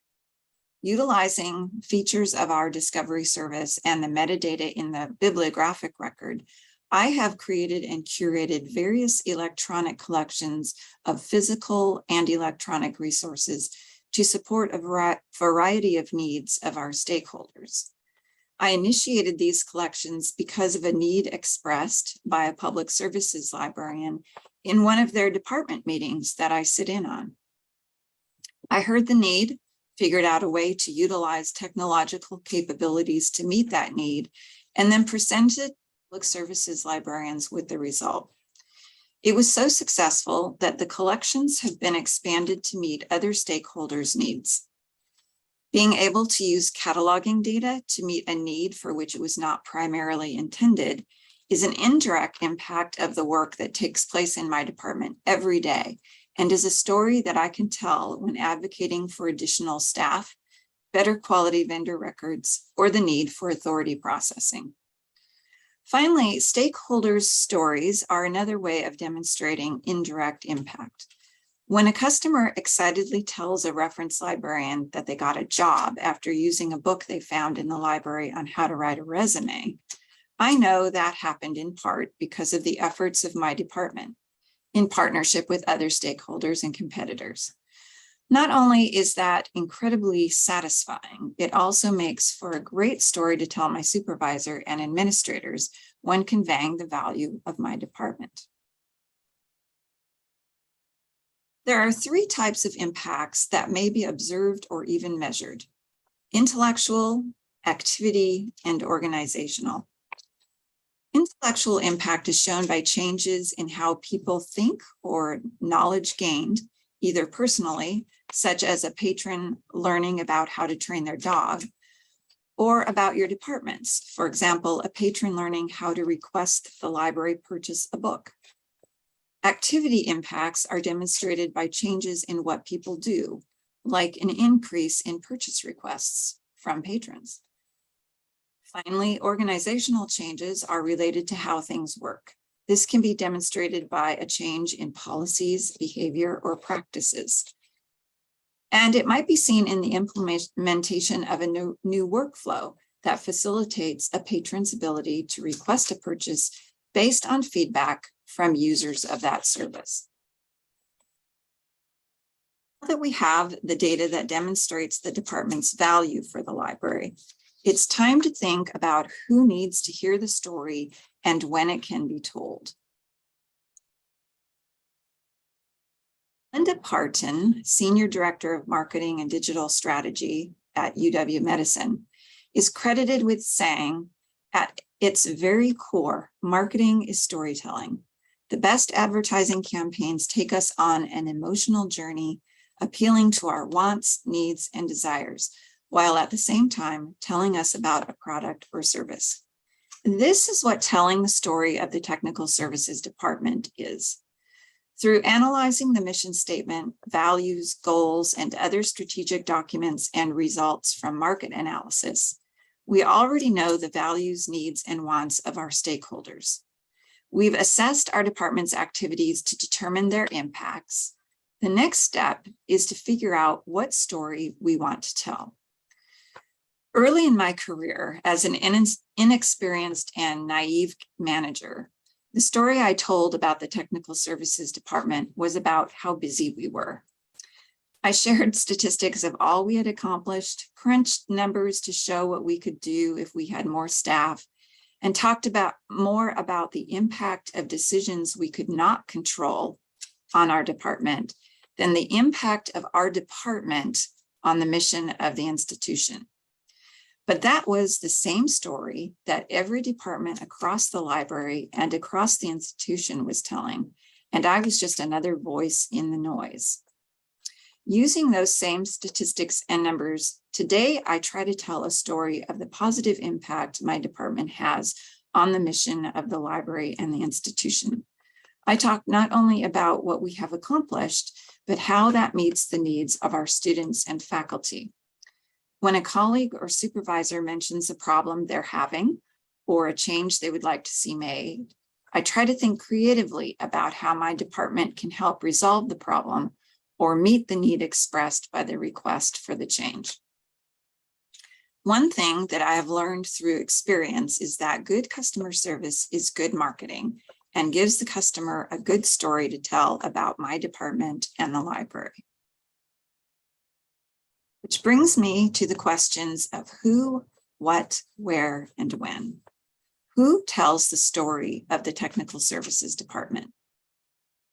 Utilizing features of our discovery service and the metadata in the bibliographic record, I have created and curated various electronic collections of physical and electronic resources to support a variety of needs of our stakeholders. I initiated these collections because of a need expressed by a public services librarian in one of their department meetings that I sit in on. I heard the need, figured out a way to utilize technological capabilities to meet that need, and then presented public services librarians with the result. It was so successful that the collections have been expanded to meet other stakeholders' needs. Being able to use cataloging data to meet a need for which it was not primarily intended is an indirect impact of the work that takes place in my department every day, and is a story that I can tell when advocating for additional staff, better quality vendor records, or the need for authority processing. Finally, stakeholders' stories are another way of demonstrating indirect impact. When a customer excitedly tells a reference librarian that they got a job after using a book they found in the library on how to write a resume, I know that happened in part because of the efforts of my department in partnership with other stakeholders and competitors. Not only is that incredibly satisfying, it also makes for a great story to tell my supervisor and administrators when conveying the value of my department. There are 3 types of impacts that may be observed or even measured: intellectual, activity, and organizational. Intellectual impact is shown by changes in how people think or knowledge gained, either personally, such as a patron learning about how to train their dog, or about your departments. For example, a patron learning how to request the library purchase a book. Activity impacts are demonstrated by changes in what people do, like an increase in purchase requests from patrons. Finally, organizational changes are related to how things work. This can be demonstrated by a change in policies, behavior, or practices. And it might be seen in the implementation of a new workflow that facilitates a patron's ability to request a purchase based on feedback from users of that service. Now that we have the data that demonstrates the department's value for the library, it's time to think about who needs to hear the story and when it can be told. Linda Parton, Senior Director of Marketing and Digital Strategy at UW-Medicine, is credited with saying, at its very core, marketing is storytelling. The best advertising campaigns take us on an emotional journey, appealing to our wants, needs, and desires, while at the same time telling us about a product or service. This is what telling the story of the Technical Services Department is. Through analyzing the mission statement, values, goals, and other strategic documents and results from market analysis, we already know the values, needs, and wants of our stakeholders. We've assessed our department's activities to determine their impacts. The next step is to figure out what story we want to tell. Early in my career as an inexperienced and naive manager, the story I told about the Technical Services Department was about how busy we were. I shared statistics of all we had accomplished, crunched numbers to show what we could do if we had more staff, and talked more about the impact of decisions we could not control on our department than the impact of our department on the mission of the institution. But that was the same story that every department across the library and across the institution was telling, and I was just another voice in the noise. Using those same statistics and numbers, today I try to tell a story of the positive impact my department has on the mission of the library and the institution. I talk not only about what we have accomplished, but how that meets the needs of our students and faculty. When a colleague or supervisor mentions a problem they're having or a change they would like to see made, I try to think creatively about how my department can help resolve the problem or meet the need expressed by the request for the change. One thing that I have learned through experience is that good customer service is good marketing and gives the customer a good story to tell about my department and the library. Which brings me to the questions of who, what, where, and when. Who tells the story of the Technical Services Department?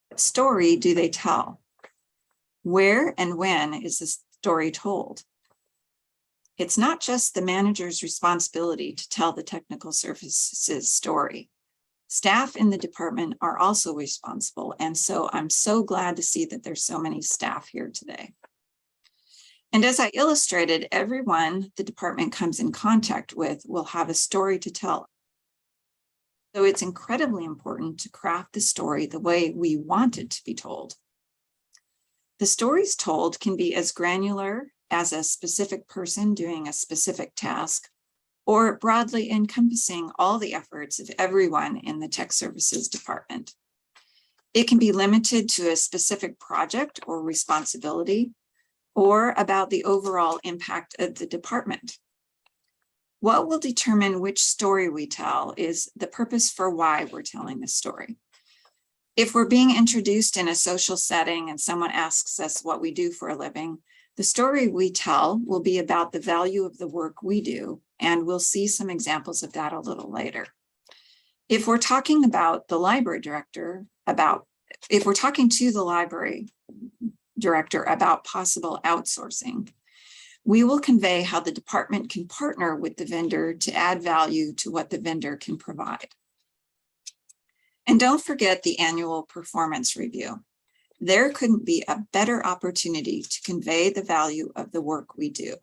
What story do they tell? Where and when is the story told? It's not just the manager's responsibility to tell the Technical Services story. Staff in the department are also responsible, and so I'm so glad to see that there's so many staff here today. And as I illustrated, everyone the department comes in contact with will have a story to tell. So it's incredibly important to craft the story the way we want it to be told. The stories told can be as granular as a specific person doing a specific task, or broadly encompassing all the efforts of everyone in the Tech Services Department. It can be limited to a specific project or responsibility, or about the overall impact of the department. What will determine which story we tell is the purpose for why we're telling this story. If we're being introduced in a social setting and someone asks us what we do for a living, the story we tell will be about the value of the work we do, and we'll see some examples of that a little later. If we're talking about the library director, if we're talking to the library director about possible outsourcing, we will convey how the department can partner with the vendor to add value to what the vendor can provide. And don't forget the annual performance review. There couldn't be a better opportunity to convey the value of the work we do.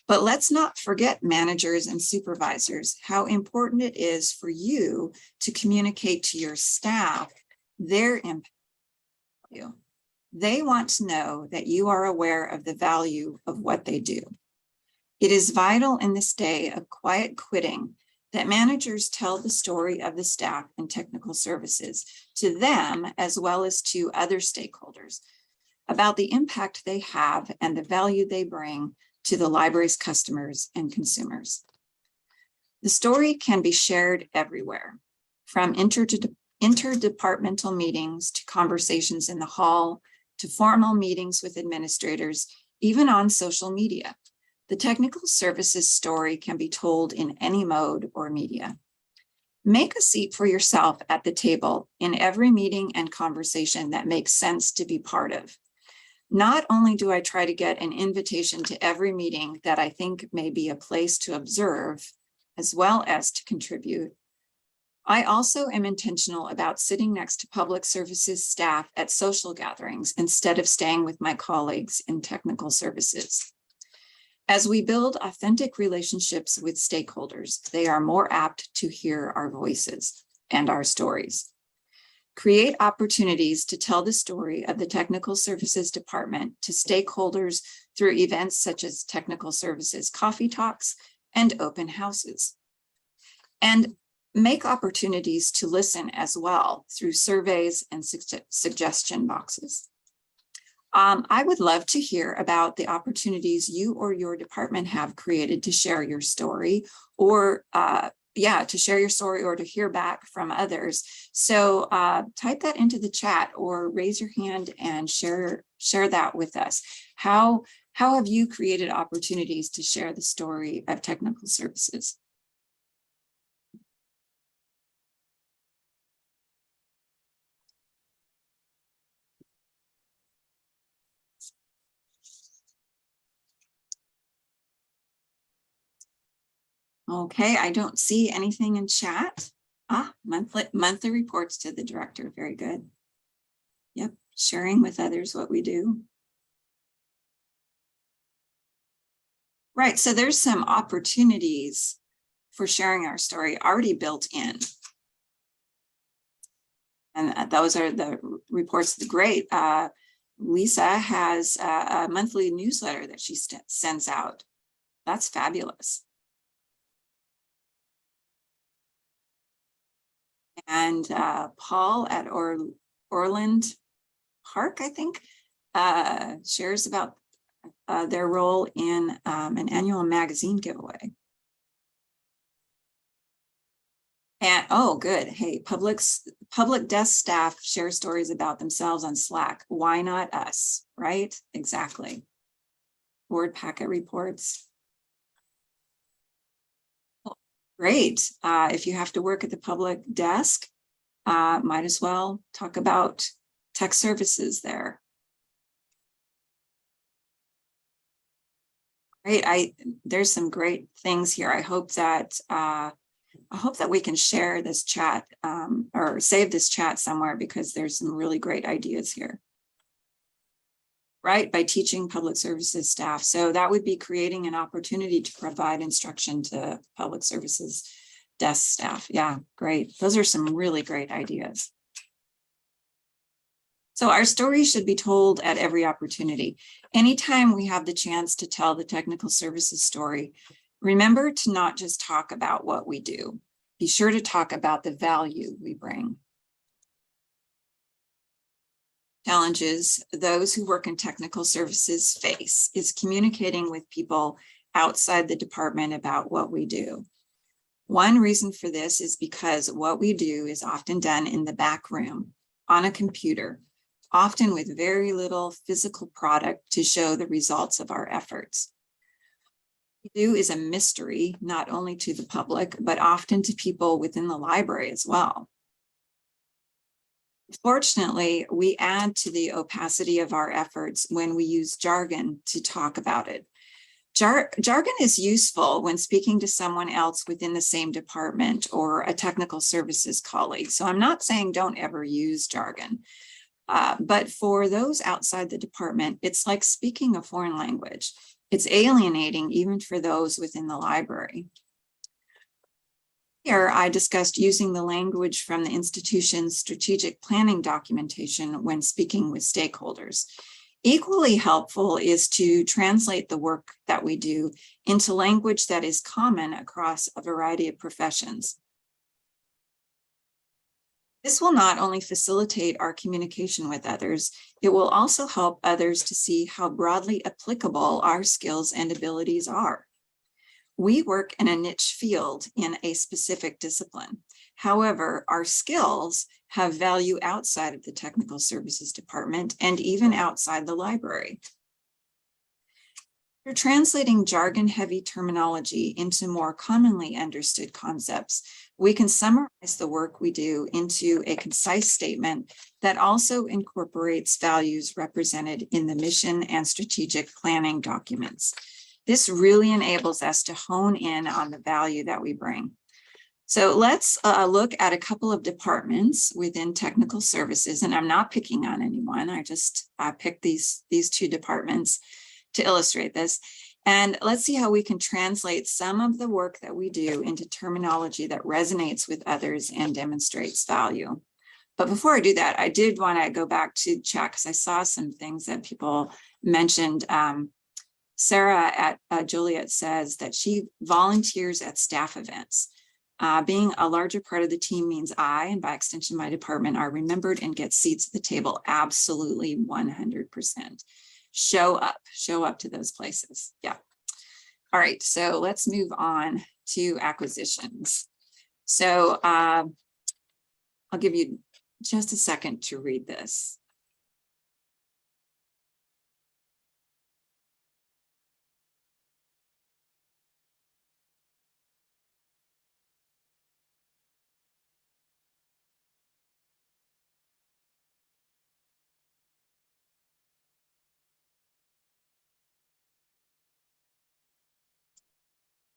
But let's not forget, managers and supervisors, how important it is for you to communicate to your staff their impact. They want to know that you are aware of the value of what they do. It is vital in this day of quiet quitting that managers tell the story of the staff and technical services to them as well as to other stakeholders about the impact they have and the value they bring to the library's customers and consumers. The story can be shared everywhere, from interdepartmental meetings to conversations in the hall, to formal meetings with administrators, even on social media. The technical services story can be told in any mode or media. Make a seat for yourself at the table in every meeting and conversation that makes sense to be part of. Not only do I try to get an invitation to every meeting that I think may be a place to observe, as well as to contribute, I also am intentional about sitting next to public services staff at social gatherings instead of staying with my colleagues in technical services. As we build authentic relationships with stakeholders, they are more apt to hear our voices and our stories. Create opportunities to tell the story of the technical services department to stakeholders through events such as technical services coffee talks and open houses. And make opportunities to listen as well through surveys and suggestion boxes. I would love to hear about the opportunities you or your department have created to share your story or to share your story or to hear back from others. So type that into the chat or raise your hand and share that with us. How have you created opportunities to share the story of technical services? Okay, I don't see anything in chat. Monthly reports to the director. Very good. Yep, sharing with others what we do. Right, so there's some opportunities for sharing our story already built in. And those are the reports. Great. Lisa has a monthly newsletter that she sends out. That's fabulous. And Paul at Orland Park, I think, shares about their role in an annual magazine giveaway. And oh, good. Hey, public desk staff share stories about themselves on Slack. Why not us, right? Exactly. Board packet reports. Great. If you have to work at the public desk, might as well talk about tech services there. Great. There's some great things here. I hope that we can share this chat or save this chat somewhere because there's some really great ideas here. Right, by teaching public services staff. So that would be creating an opportunity to provide instruction to public services desk staff. Yeah, great. Those are some really great ideas. So our story should be told at every opportunity. Anytime we have the chance to tell the technical services story, remember to not just talk about what we do. Be sure to talk about the value we bring. Challenges those who work in technical services face is communicating with people outside the department about what we do. One reason for this is because what we do is often done in the back room on a computer, often with very little physical product to show the results of our efforts. What we do is a mystery, not only to the public, but often to people within the library as well. Fortunately, we add to the opacity of our efforts when we use jargon to talk about it. Jargon is useful when speaking to someone else within the same department or a technical services colleague. So I'm not saying don't ever use jargon, but for those outside the department, it's like speaking a foreign language. It's alienating even for those within the library. Here, I discussed using the language from the institution's strategic planning documentation when speaking with stakeholders. Equally helpful is to translate the work that we do into language that is common across a variety of professions. This will not only facilitate our communication with others, it will also help others to see how broadly applicable our skills and abilities are. We work in a niche field in a specific discipline. However, our skills have value outside of the technical services department and even outside the library. We're translating jargon-heavy terminology into more commonly understood concepts. We can summarize the work we do into a concise statement that also incorporates values represented in the mission and strategic planning documents. This really enables us to hone in on the value that we bring. So let's look at a couple of departments within technical services, and I'm not picking on anyone. I just picked these two departments to illustrate this. And let's see how we can translate some of the work that we do into terminology that resonates with others and demonstrates value. But before I do that, I did want to go back to chat because I saw some things that people mentioned. Sarah at Juliet says that she volunteers at staff events. Being a larger part of the team means I, and by extension my department, are remembered and get seats at the table. Absolutely 100%. Show up to those places. Yeah. All right, so let's move on to acquisitions. So I'll give you just a second to read this.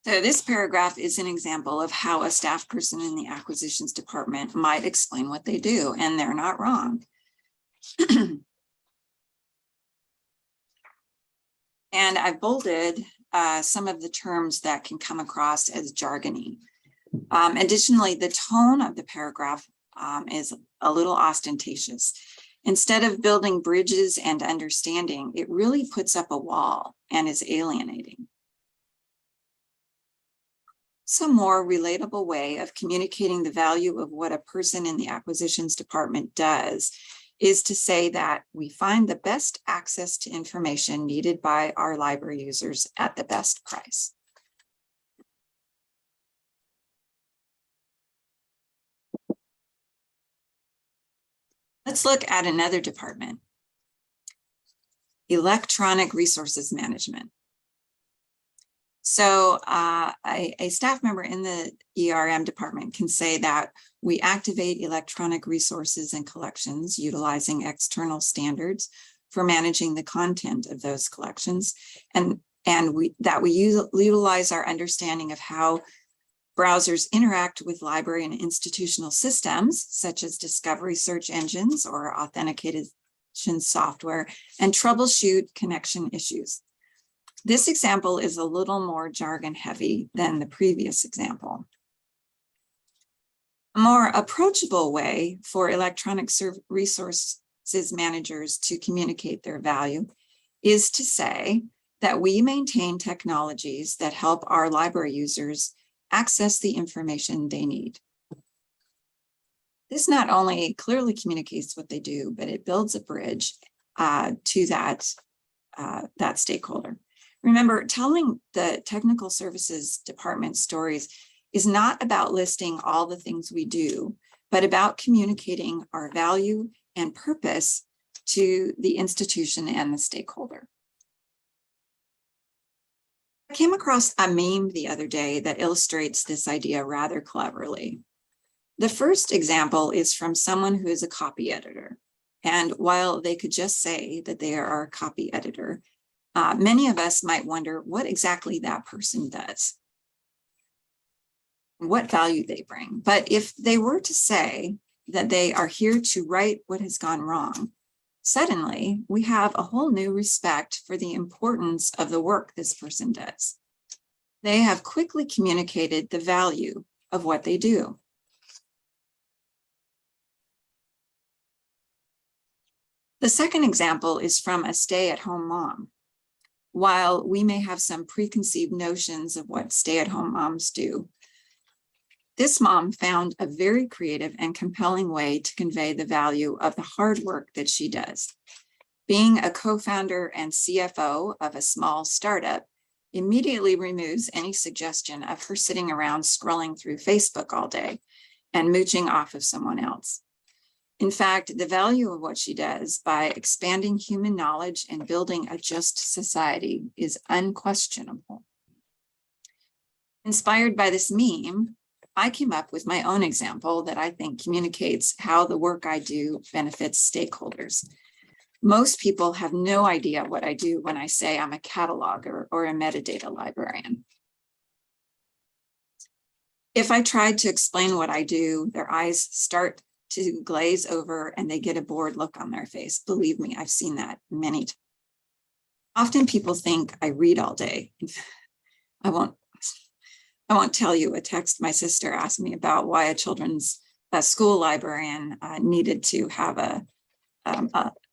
So this paragraph is an example of how a staff person in the acquisitions department might explain what they do, and they're not wrong. And I've bolded some of the terms that can come across as jargony. Additionally, the tone of the paragraph is a little ostentatious. Instead of building bridges and understanding, it really puts up a wall and is alienating. Some more relatable way of communicating the value of what a person in the acquisitions department does is to say that we find the best access to information needed by our library users at the best price. Let's look at another department, electronic resources management. So a staff member in the ERM department can say that we activate electronic resources and collections utilizing external standards for managing the content of those collections, and we utilize our understanding of how browsers interact with library and institutional systems, such as discovery search engines or authentication software, and troubleshoot connection issues. This example is a little more jargon heavy than the previous example. A more approachable way for electronic resources managers to communicate their value is to say that we maintain technologies that help our library users access the information they need. This not only clearly communicates what they do, but it builds a bridge to that stakeholder. Remember, telling the technical services department stories is not about listing all the things we do, but about communicating our value and purpose to the institution and the stakeholder. I came across a meme the other day that illustrates this idea rather cleverly. The first example is from someone who is a copy editor. And while they could just say that they are a copy editor, many of us might wonder what exactly that person does, what value they bring. But if they were to say that they are here to right what has gone wrong, suddenly we have a whole new respect for the importance of the work this person does. They have quickly communicated the value of what they do. The second example is from a stay-at-home mom. While we may have some preconceived notions of what stay-at-home moms do, this mom found a very creative and compelling way to convey the value of the hard work that she does. Being a co-founder and CFO of a small startup immediately removes any suggestion of her sitting around scrolling through Facebook all day and mooching off of someone else. In fact, the value of what she does by expanding human knowledge and building a just society is unquestionable. Inspired by this meme, I came up with my own example that I think communicates how the work I do benefits stakeholders. Most people have no idea what I do when I say I'm a cataloger or a metadata librarian. If I tried to explain what I do, their eyes start to glaze over and they get a bored look on their face. Believe me, I've seen that many times. Often people think I read all day. I won't tell you a text my sister asked me about why a children's school librarian needed to have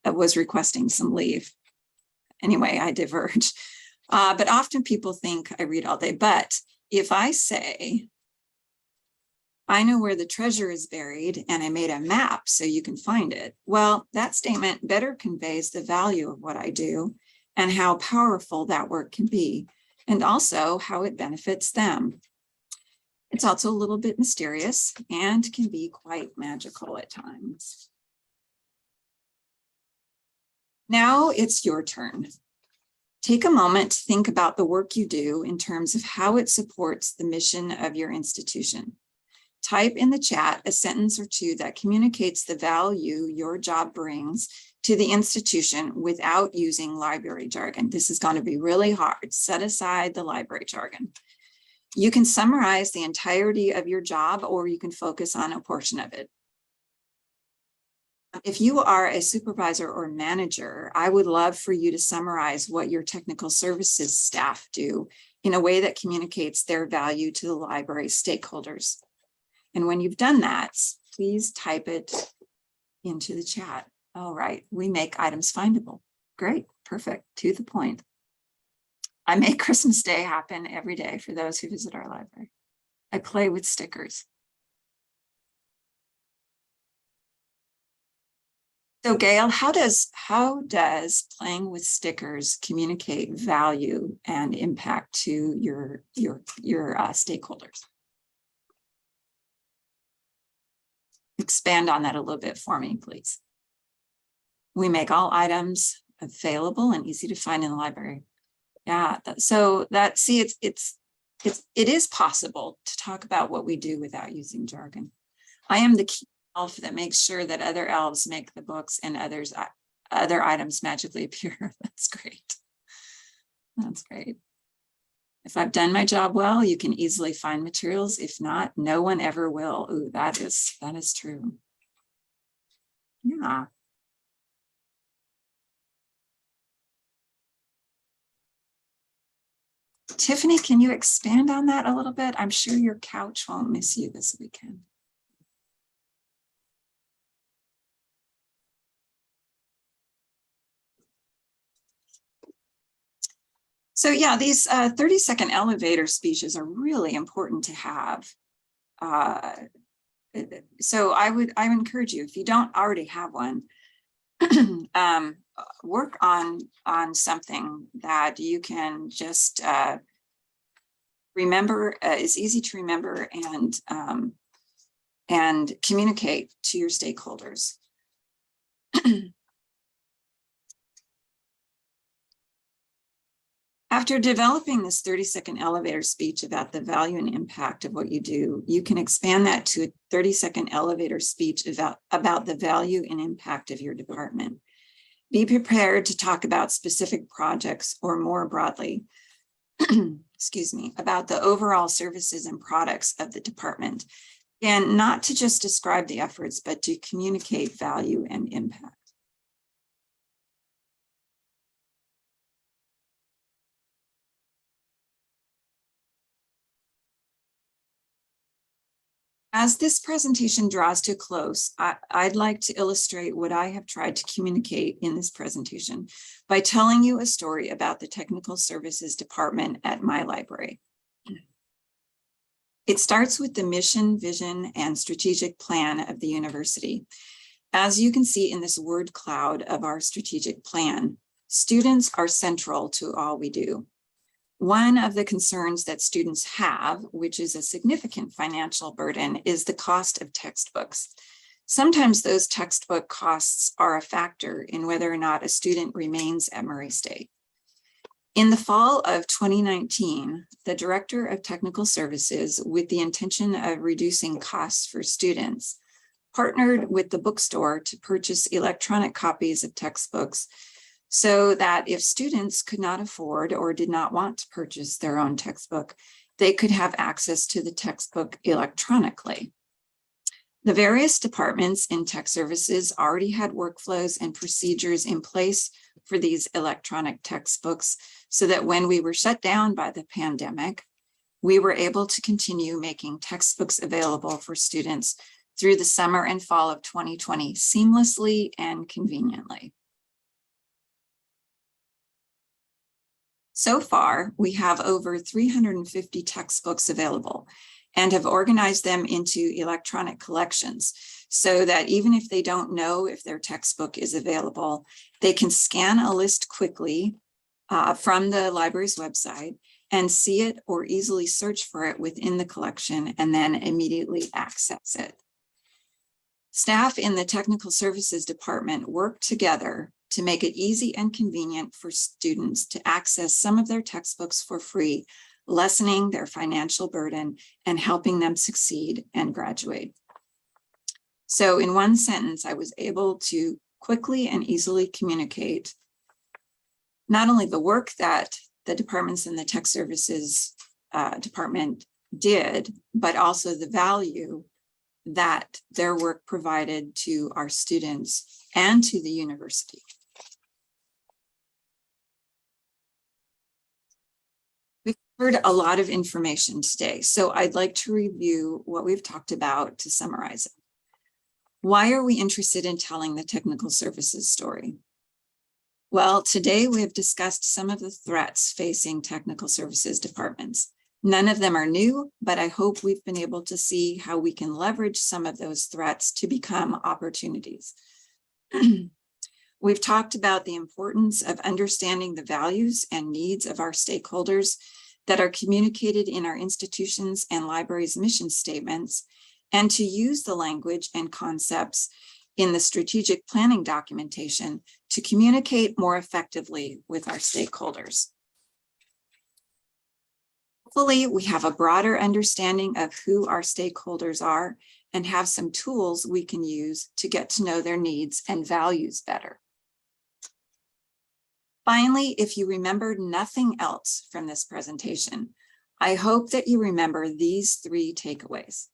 was requesting some leave. Anyway, I diverge. But often people think I read all day. But if I say, I know where the treasure is buried and I made a map so you can find it, well, that statement better conveys the value of what I do and how powerful that work can be, and also how it benefits them. It's also a little bit mysterious and can be quite magical at times. Now it's your turn. Take a moment to think about the work you do in terms of how it supports the mission of your institution. Type in the chat a sentence or two that communicates the value your job brings to the institution without using library jargon. This is going to be really hard. Set aside the library jargon. You can summarize the entirety of your job, or you can focus on a portion of it. If you are a supervisor or manager, I would love for you to summarize what your technical services staff do in a way that communicates their value to the library stakeholders. And when you've done that, please type it into the chat. All right, we make items findable. Great, perfect, to the point. I make Christmas Day happen every day for those who visit our library. I play with stickers. So Gail, how does playing with stickers communicate value and impact to your stakeholders? Expand on that a little bit for me, please. We make all items available and easy to find in the library. Yeah, it is possible to talk about what we do without using jargon. I am the key elf that makes sure that other elves make the books and other items magically appear. That's great. That's great. If I've done my job well, you can easily find materials. If not, no one ever will. Ooh, that is true. Yeah. Tiffany, can you expand on that a little bit? I'm sure your couch won't miss you this weekend. So yeah, these 30-second elevator speeches are really important to have. So I would encourage you, if you don't already have one, work on something that you can just remember, is easy to remember and communicate to your stakeholders. After developing this 30-second elevator speech about the value and impact of what you do, you can expand that to a 30-second elevator speech about the value and impact of your department. Be prepared to talk about specific projects, or more broadly, excuse me, about the overall services and products of the department. And not to just describe the efforts, but to communicate value and impact. As this presentation draws to a close, I'd like to illustrate what I have tried to communicate in this presentation by telling you a story about the Technical Services Department at my library. It starts with the mission, vision, and strategic plan of the university. As you can see in this word cloud of our strategic plan, students are central to all we do. One of the concerns that students have, which is a significant financial burden, is the cost of textbooks. Sometimes those textbook costs are a factor in whether or not a student remains at Murray State. In the fall of 2019, the Director of Technical Services, with the intention of reducing costs for students, partnered with the bookstore to purchase electronic copies of textbooks so that if students could not afford or did not want to purchase their own textbook, they could have access to the textbook electronically. The various departments in tech services already had workflows and procedures in place for these electronic textbooks so that when we were shut down by the pandemic, we were able to continue making textbooks available for students through the summer and fall of 2020 seamlessly and conveniently. So far, we have over 350 textbooks available and have organized them into electronic collections so that even if they don't know if their textbook is available, they can scan a list quickly from the library's website and see it or easily search for it within the collection and then immediately access it. Staff in the Technical Services Department work together to make it easy and convenient for students to access some of their textbooks for free, lessening their financial burden and helping them succeed and graduate. So in one sentence, I was able to quickly and easily communicate not only the work that the departments in the Tech Services Department did, but also the value that their work provided to our students and to the university. We've covered a lot of information today, so I'd like to review what we've talked about to summarize it. Why are we interested in telling the technical services story? Well, today we have discussed some of the threats facing technical services departments. None of them are new, but I hope we've been able to see how we can leverage some of those threats to become opportunities. We've talked about the importance of understanding the values and needs of our stakeholders that are communicated in our institutions and libraries' mission statements, and to use the language and concepts in the strategic planning documentation to communicate more effectively with our stakeholders. Hopefully, we have a broader understanding of who our stakeholders are and have some tools we can use to get to know their needs and values better. Finally, if you remembered nothing else from this presentation, I hope that you remember these 3 takeaways.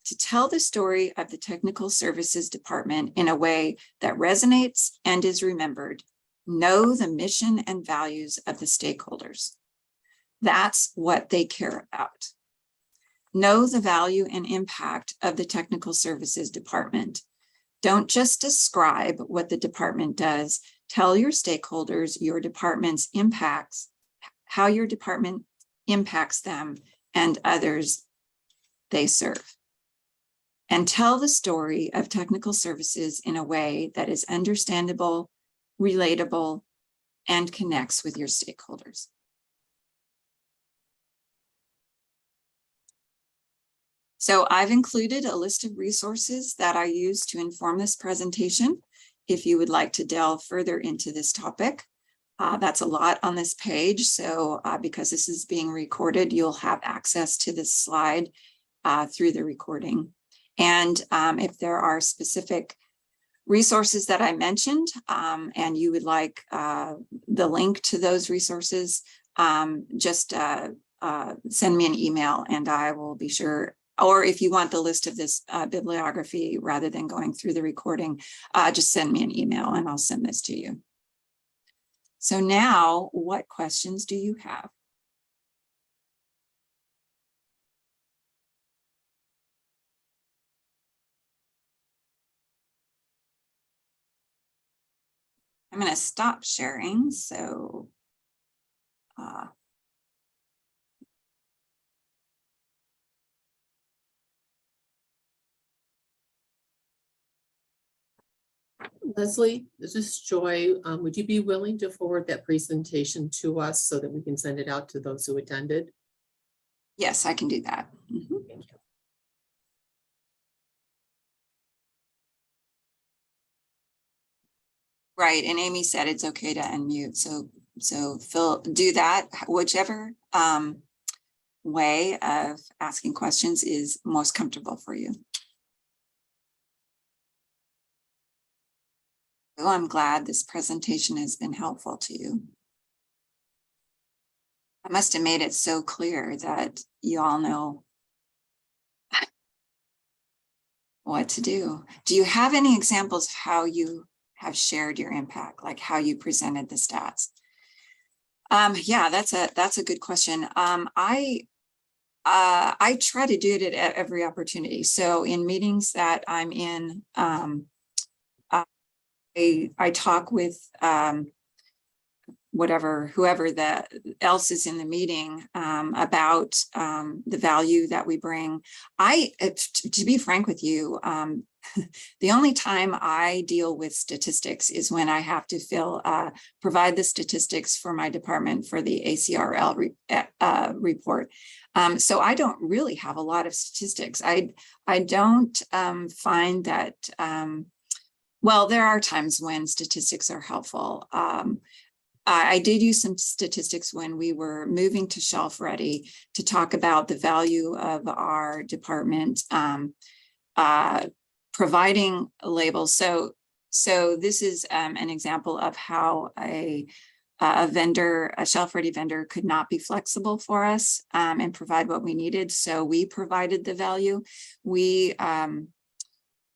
To tell the story of the Technical Services Department in a way that resonates and is remembered, know the mission and values of the stakeholders. That's what they care about. Know the value and impact of the Technical Services Department. Don't just describe what the department does. Tell your stakeholders your department's impacts, how your department impacts them and others they serve. And tell the story of technical services in a way that is understandable, relatable, and connects with your stakeholders. So I've included a list of resources that I use to inform this presentation. If you would like to delve further into this topic, that's a lot on this page. So because this is being recorded, you'll have access to this slide through the recording. And if there are specific resources that I mentioned and you would like the link to those resources, just send me an email and I will be sure. Or if you want the list of this bibliography rather than going through the recording, just send me an email and I'll send this to you. So now, what questions do you have? I'm going to stop sharing. So Leslie, this is Joy. Would you be willing to forward that presentation to us so that we can send it out to those who attended? yes, I can do that. Mhm. Thank you. Right, and Amy said it's okay to unmute. So Phil, do that, whichever way of asking questions is most comfortable for you. Oh, I'm glad this presentation has been helpful to you. I must have made it so clear that you all know what to do. Do you have any examples of how you have shared your impact, like how you presented the stats? Yeah, that's a good question. I try to do it at every opportunity. So in meetings that I'm in, I talk with whoever else is in the meeting about the value that we bring. To be frank with you, the only time I deal with statistics is when I have to provide the statistics for my department for the ACRL report. So I don't really have a lot of statistics. I don't find that, well, there are times when statistics are helpful. I did use some statistics when we were moving to shelf ready to talk about the value of our department providing labels. So this is an example of how a shelf ready vendor could not be flexible for us and provide what we needed. So we provided the value. We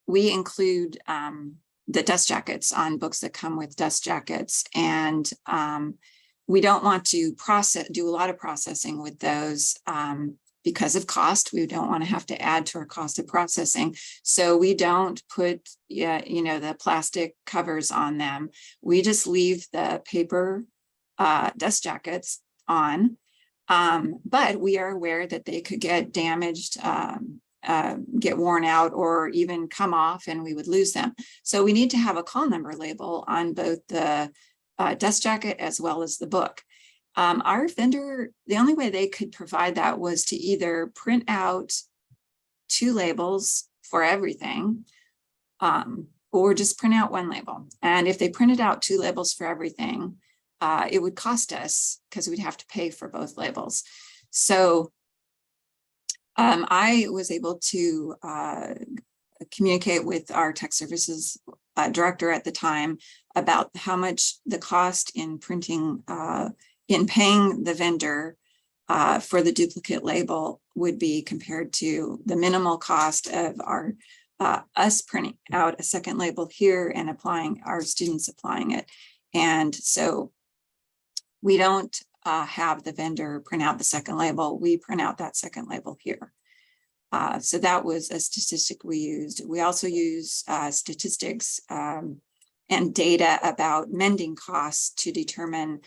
include the dust jackets on books that come with dust jackets. And we don't want to do a lot of processing with those because of cost. We don't want to have to add to our cost of processing. So we don't put, the plastic covers on them. We just leave the paper dust jackets on. But we are aware that they could get damaged, get worn out, or even come off, and we would lose them. So we need to have a call number label on both the dust jacket as well as the book. Our vendor, the only way they could provide that was to either print out 2 labels for everything, or just print out 1 label. And if they printed out 2 labels for everything, it would cost us because we'd have to pay for both labels. So I was able to communicate with our tech services director at the time about how much the cost in printing, in paying the vendor for the duplicate label would be compared to the minimal cost of us printing out a second label here and our students applying it. And so we don't have the vendor print out the second label. We print out that second label here. So that was a statistic we used. We also use statistics and data about mending costs to determine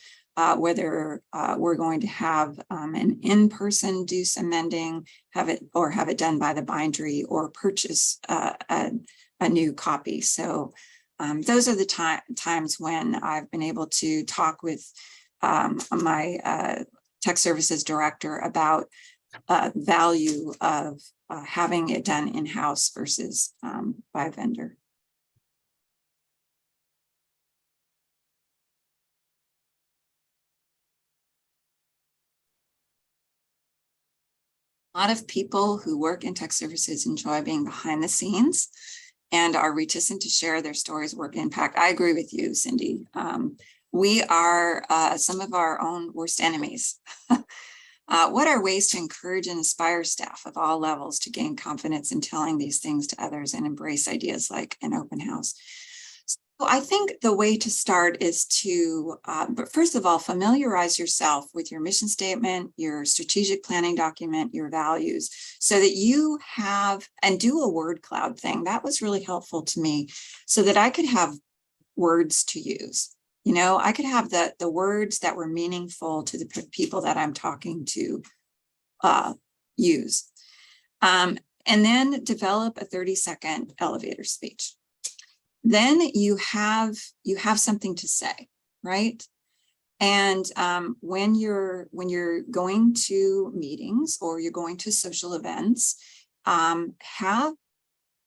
whether we're going to have an in-person do some mending, have it done by the bindery, or purchase a new copy. So those are the times when I've been able to talk with my tech services director about value of having it done in-house versus by a vendor. A lot of people who work in tech services enjoy being behind the scenes and are reticent to share their stories' work impact. I agree with you, Cindy. We are some of our own worst enemies. What are ways to encourage and inspire staff of all levels to gain confidence in telling these things to others and embrace ideas like an open house? So I think the way to start is to, but first of all, familiarize yourself with your mission statement, your strategic planning document, your values, so that you have, and do a word cloud thing. That was really helpful to me so that I could have words to use. I could have the words that were meaningful to the people that I'm talking to use. And then develop a 30-second elevator speech. Then you have something to say, right? And when you're going to meetings or you're going to social events, have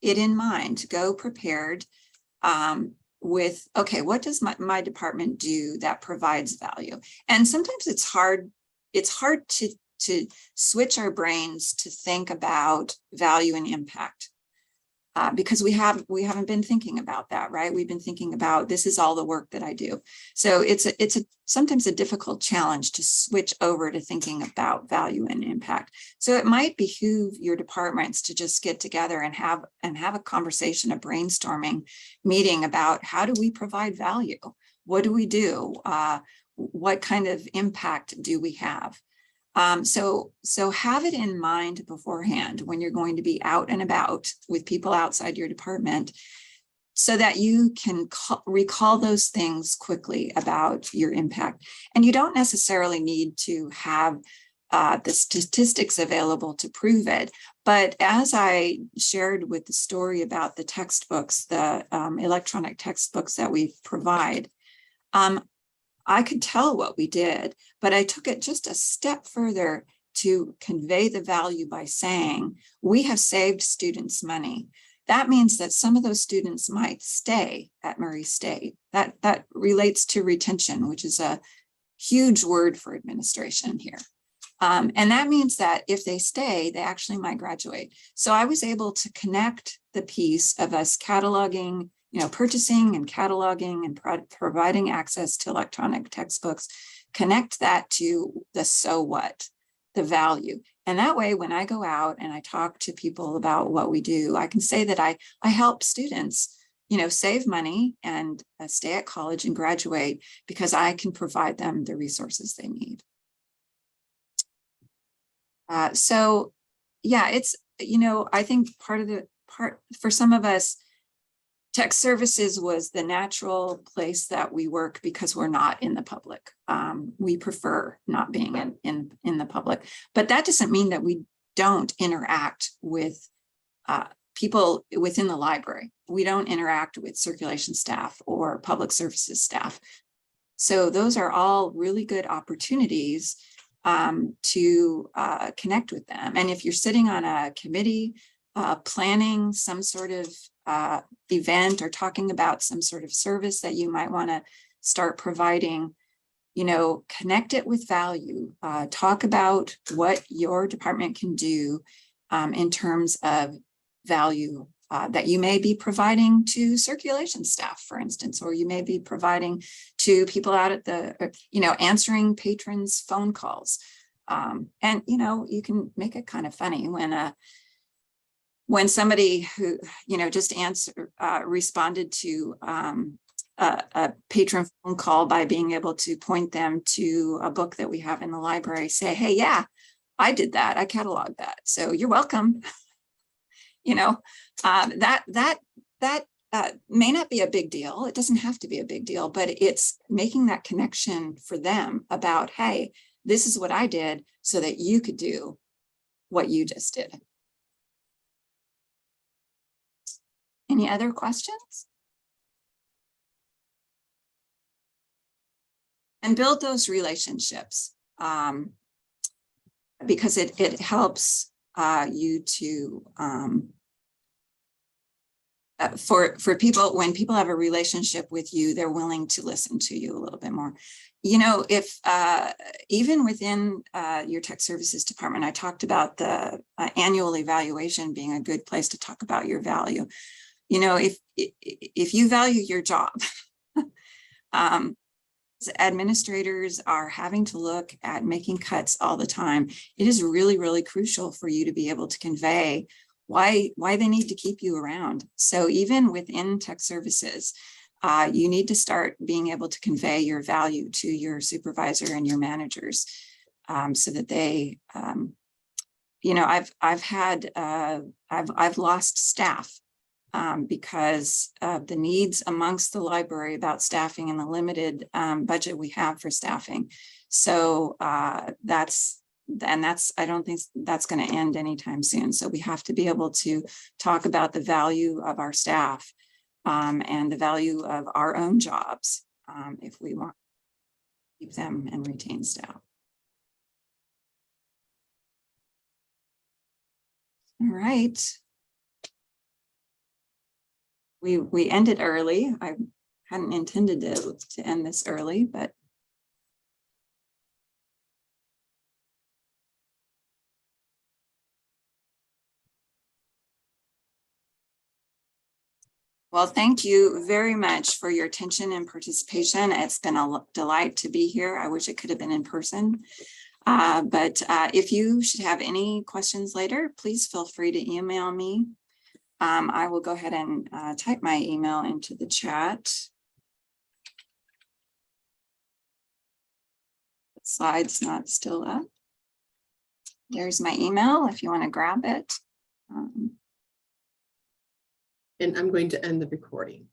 it in mind. Go prepared with, okay, what does my department do that provides value? And sometimes it's hard to switch our brains to think about value and impact. Because we haven't been thinking about that, right? We've been thinking about, this is all the work that I do. So it's sometimes a difficult challenge to switch over to thinking about value and impact. So it might behoove your departments to just get together and have a conversation, a brainstorming meeting about, how do we provide value? What do we do? What kind of impact do we have? So have it in mind beforehand when you're going to be out and about with people outside your department, so that you can recall those things quickly about your impact. And you don't necessarily need to have the statistics available to prove it. But as I shared with the story about the textbooks, the electronic textbooks that we provide, I could tell what we did, but I took it just a step further to convey the value by saying, we have saved students money. That means that some of those students might stay at Murray State. That relates to retention, which is a huge word for administration here. And that means that if they stay, they actually might graduate. So I was able to connect the piece of us cataloging, purchasing and cataloging and providing access to electronic textbooks, connect that to the so what, the value. And that way, when I go out and I talk to people about what we do, I can say that I help students, save money and stay at college and graduate because I can provide them the resources they need. So yeah, it's, I think part for some of us, tech services was the natural place that we work because we're not in the public. We prefer not being in the public, but that doesn't mean that we don't interact with people within the library. We don't interact with circulation staff or public services staff. So those are all really good opportunities to connect with them. And if you're sitting on a committee, planning some sort of event or talking about some sort of service that you might want to start providing, connect it with value. Talk about what your department can do in terms of value that you may be providing to circulation staff, for instance, or you may be providing to people out at the, answering patrons' phone calls. And, you can make it kind of funny when somebody who, just responded to a patron phone call by being able to point them to a book that we have in the library, say, hey, yeah, I did that. I cataloged that. So you're welcome. That may not be a big deal. It doesn't have to be a big deal, but it's making that connection for them about, hey, this is what I did so that you could do what you just did. Any other questions? And build those relationships because it helps you to, for people, when people have a relationship with you, they're willing to listen to you a little bit more. If even within your tech services department, I talked about the annual evaluation being a good place to talk about your value. If you value your job, administrators are having to look at making cuts all the time. It is really, really crucial for you to be able to convey why they need to keep you around. So even within tech services, you need to start being able to convey your value to your supervisor and your managers so that they, I've lost staff because of the needs amongst the library about staffing and the limited budget we have for staffing. So I don't think that's going to end anytime soon. So we have to be able to talk about the value of our staff and the value of our own jobs if we want to keep them and retain staff. All right. We ended early. I hadn't intended to end this early, but well, thank you very much for your attention and participation. It's been a delight to be here. I wish it could have been in person. But if you should have any questions later, please feel free to email me. I will go ahead and type my email into the chat. The slide's not still up. There's my email if you want to grab it. And I'm going to end the recording.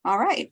All right.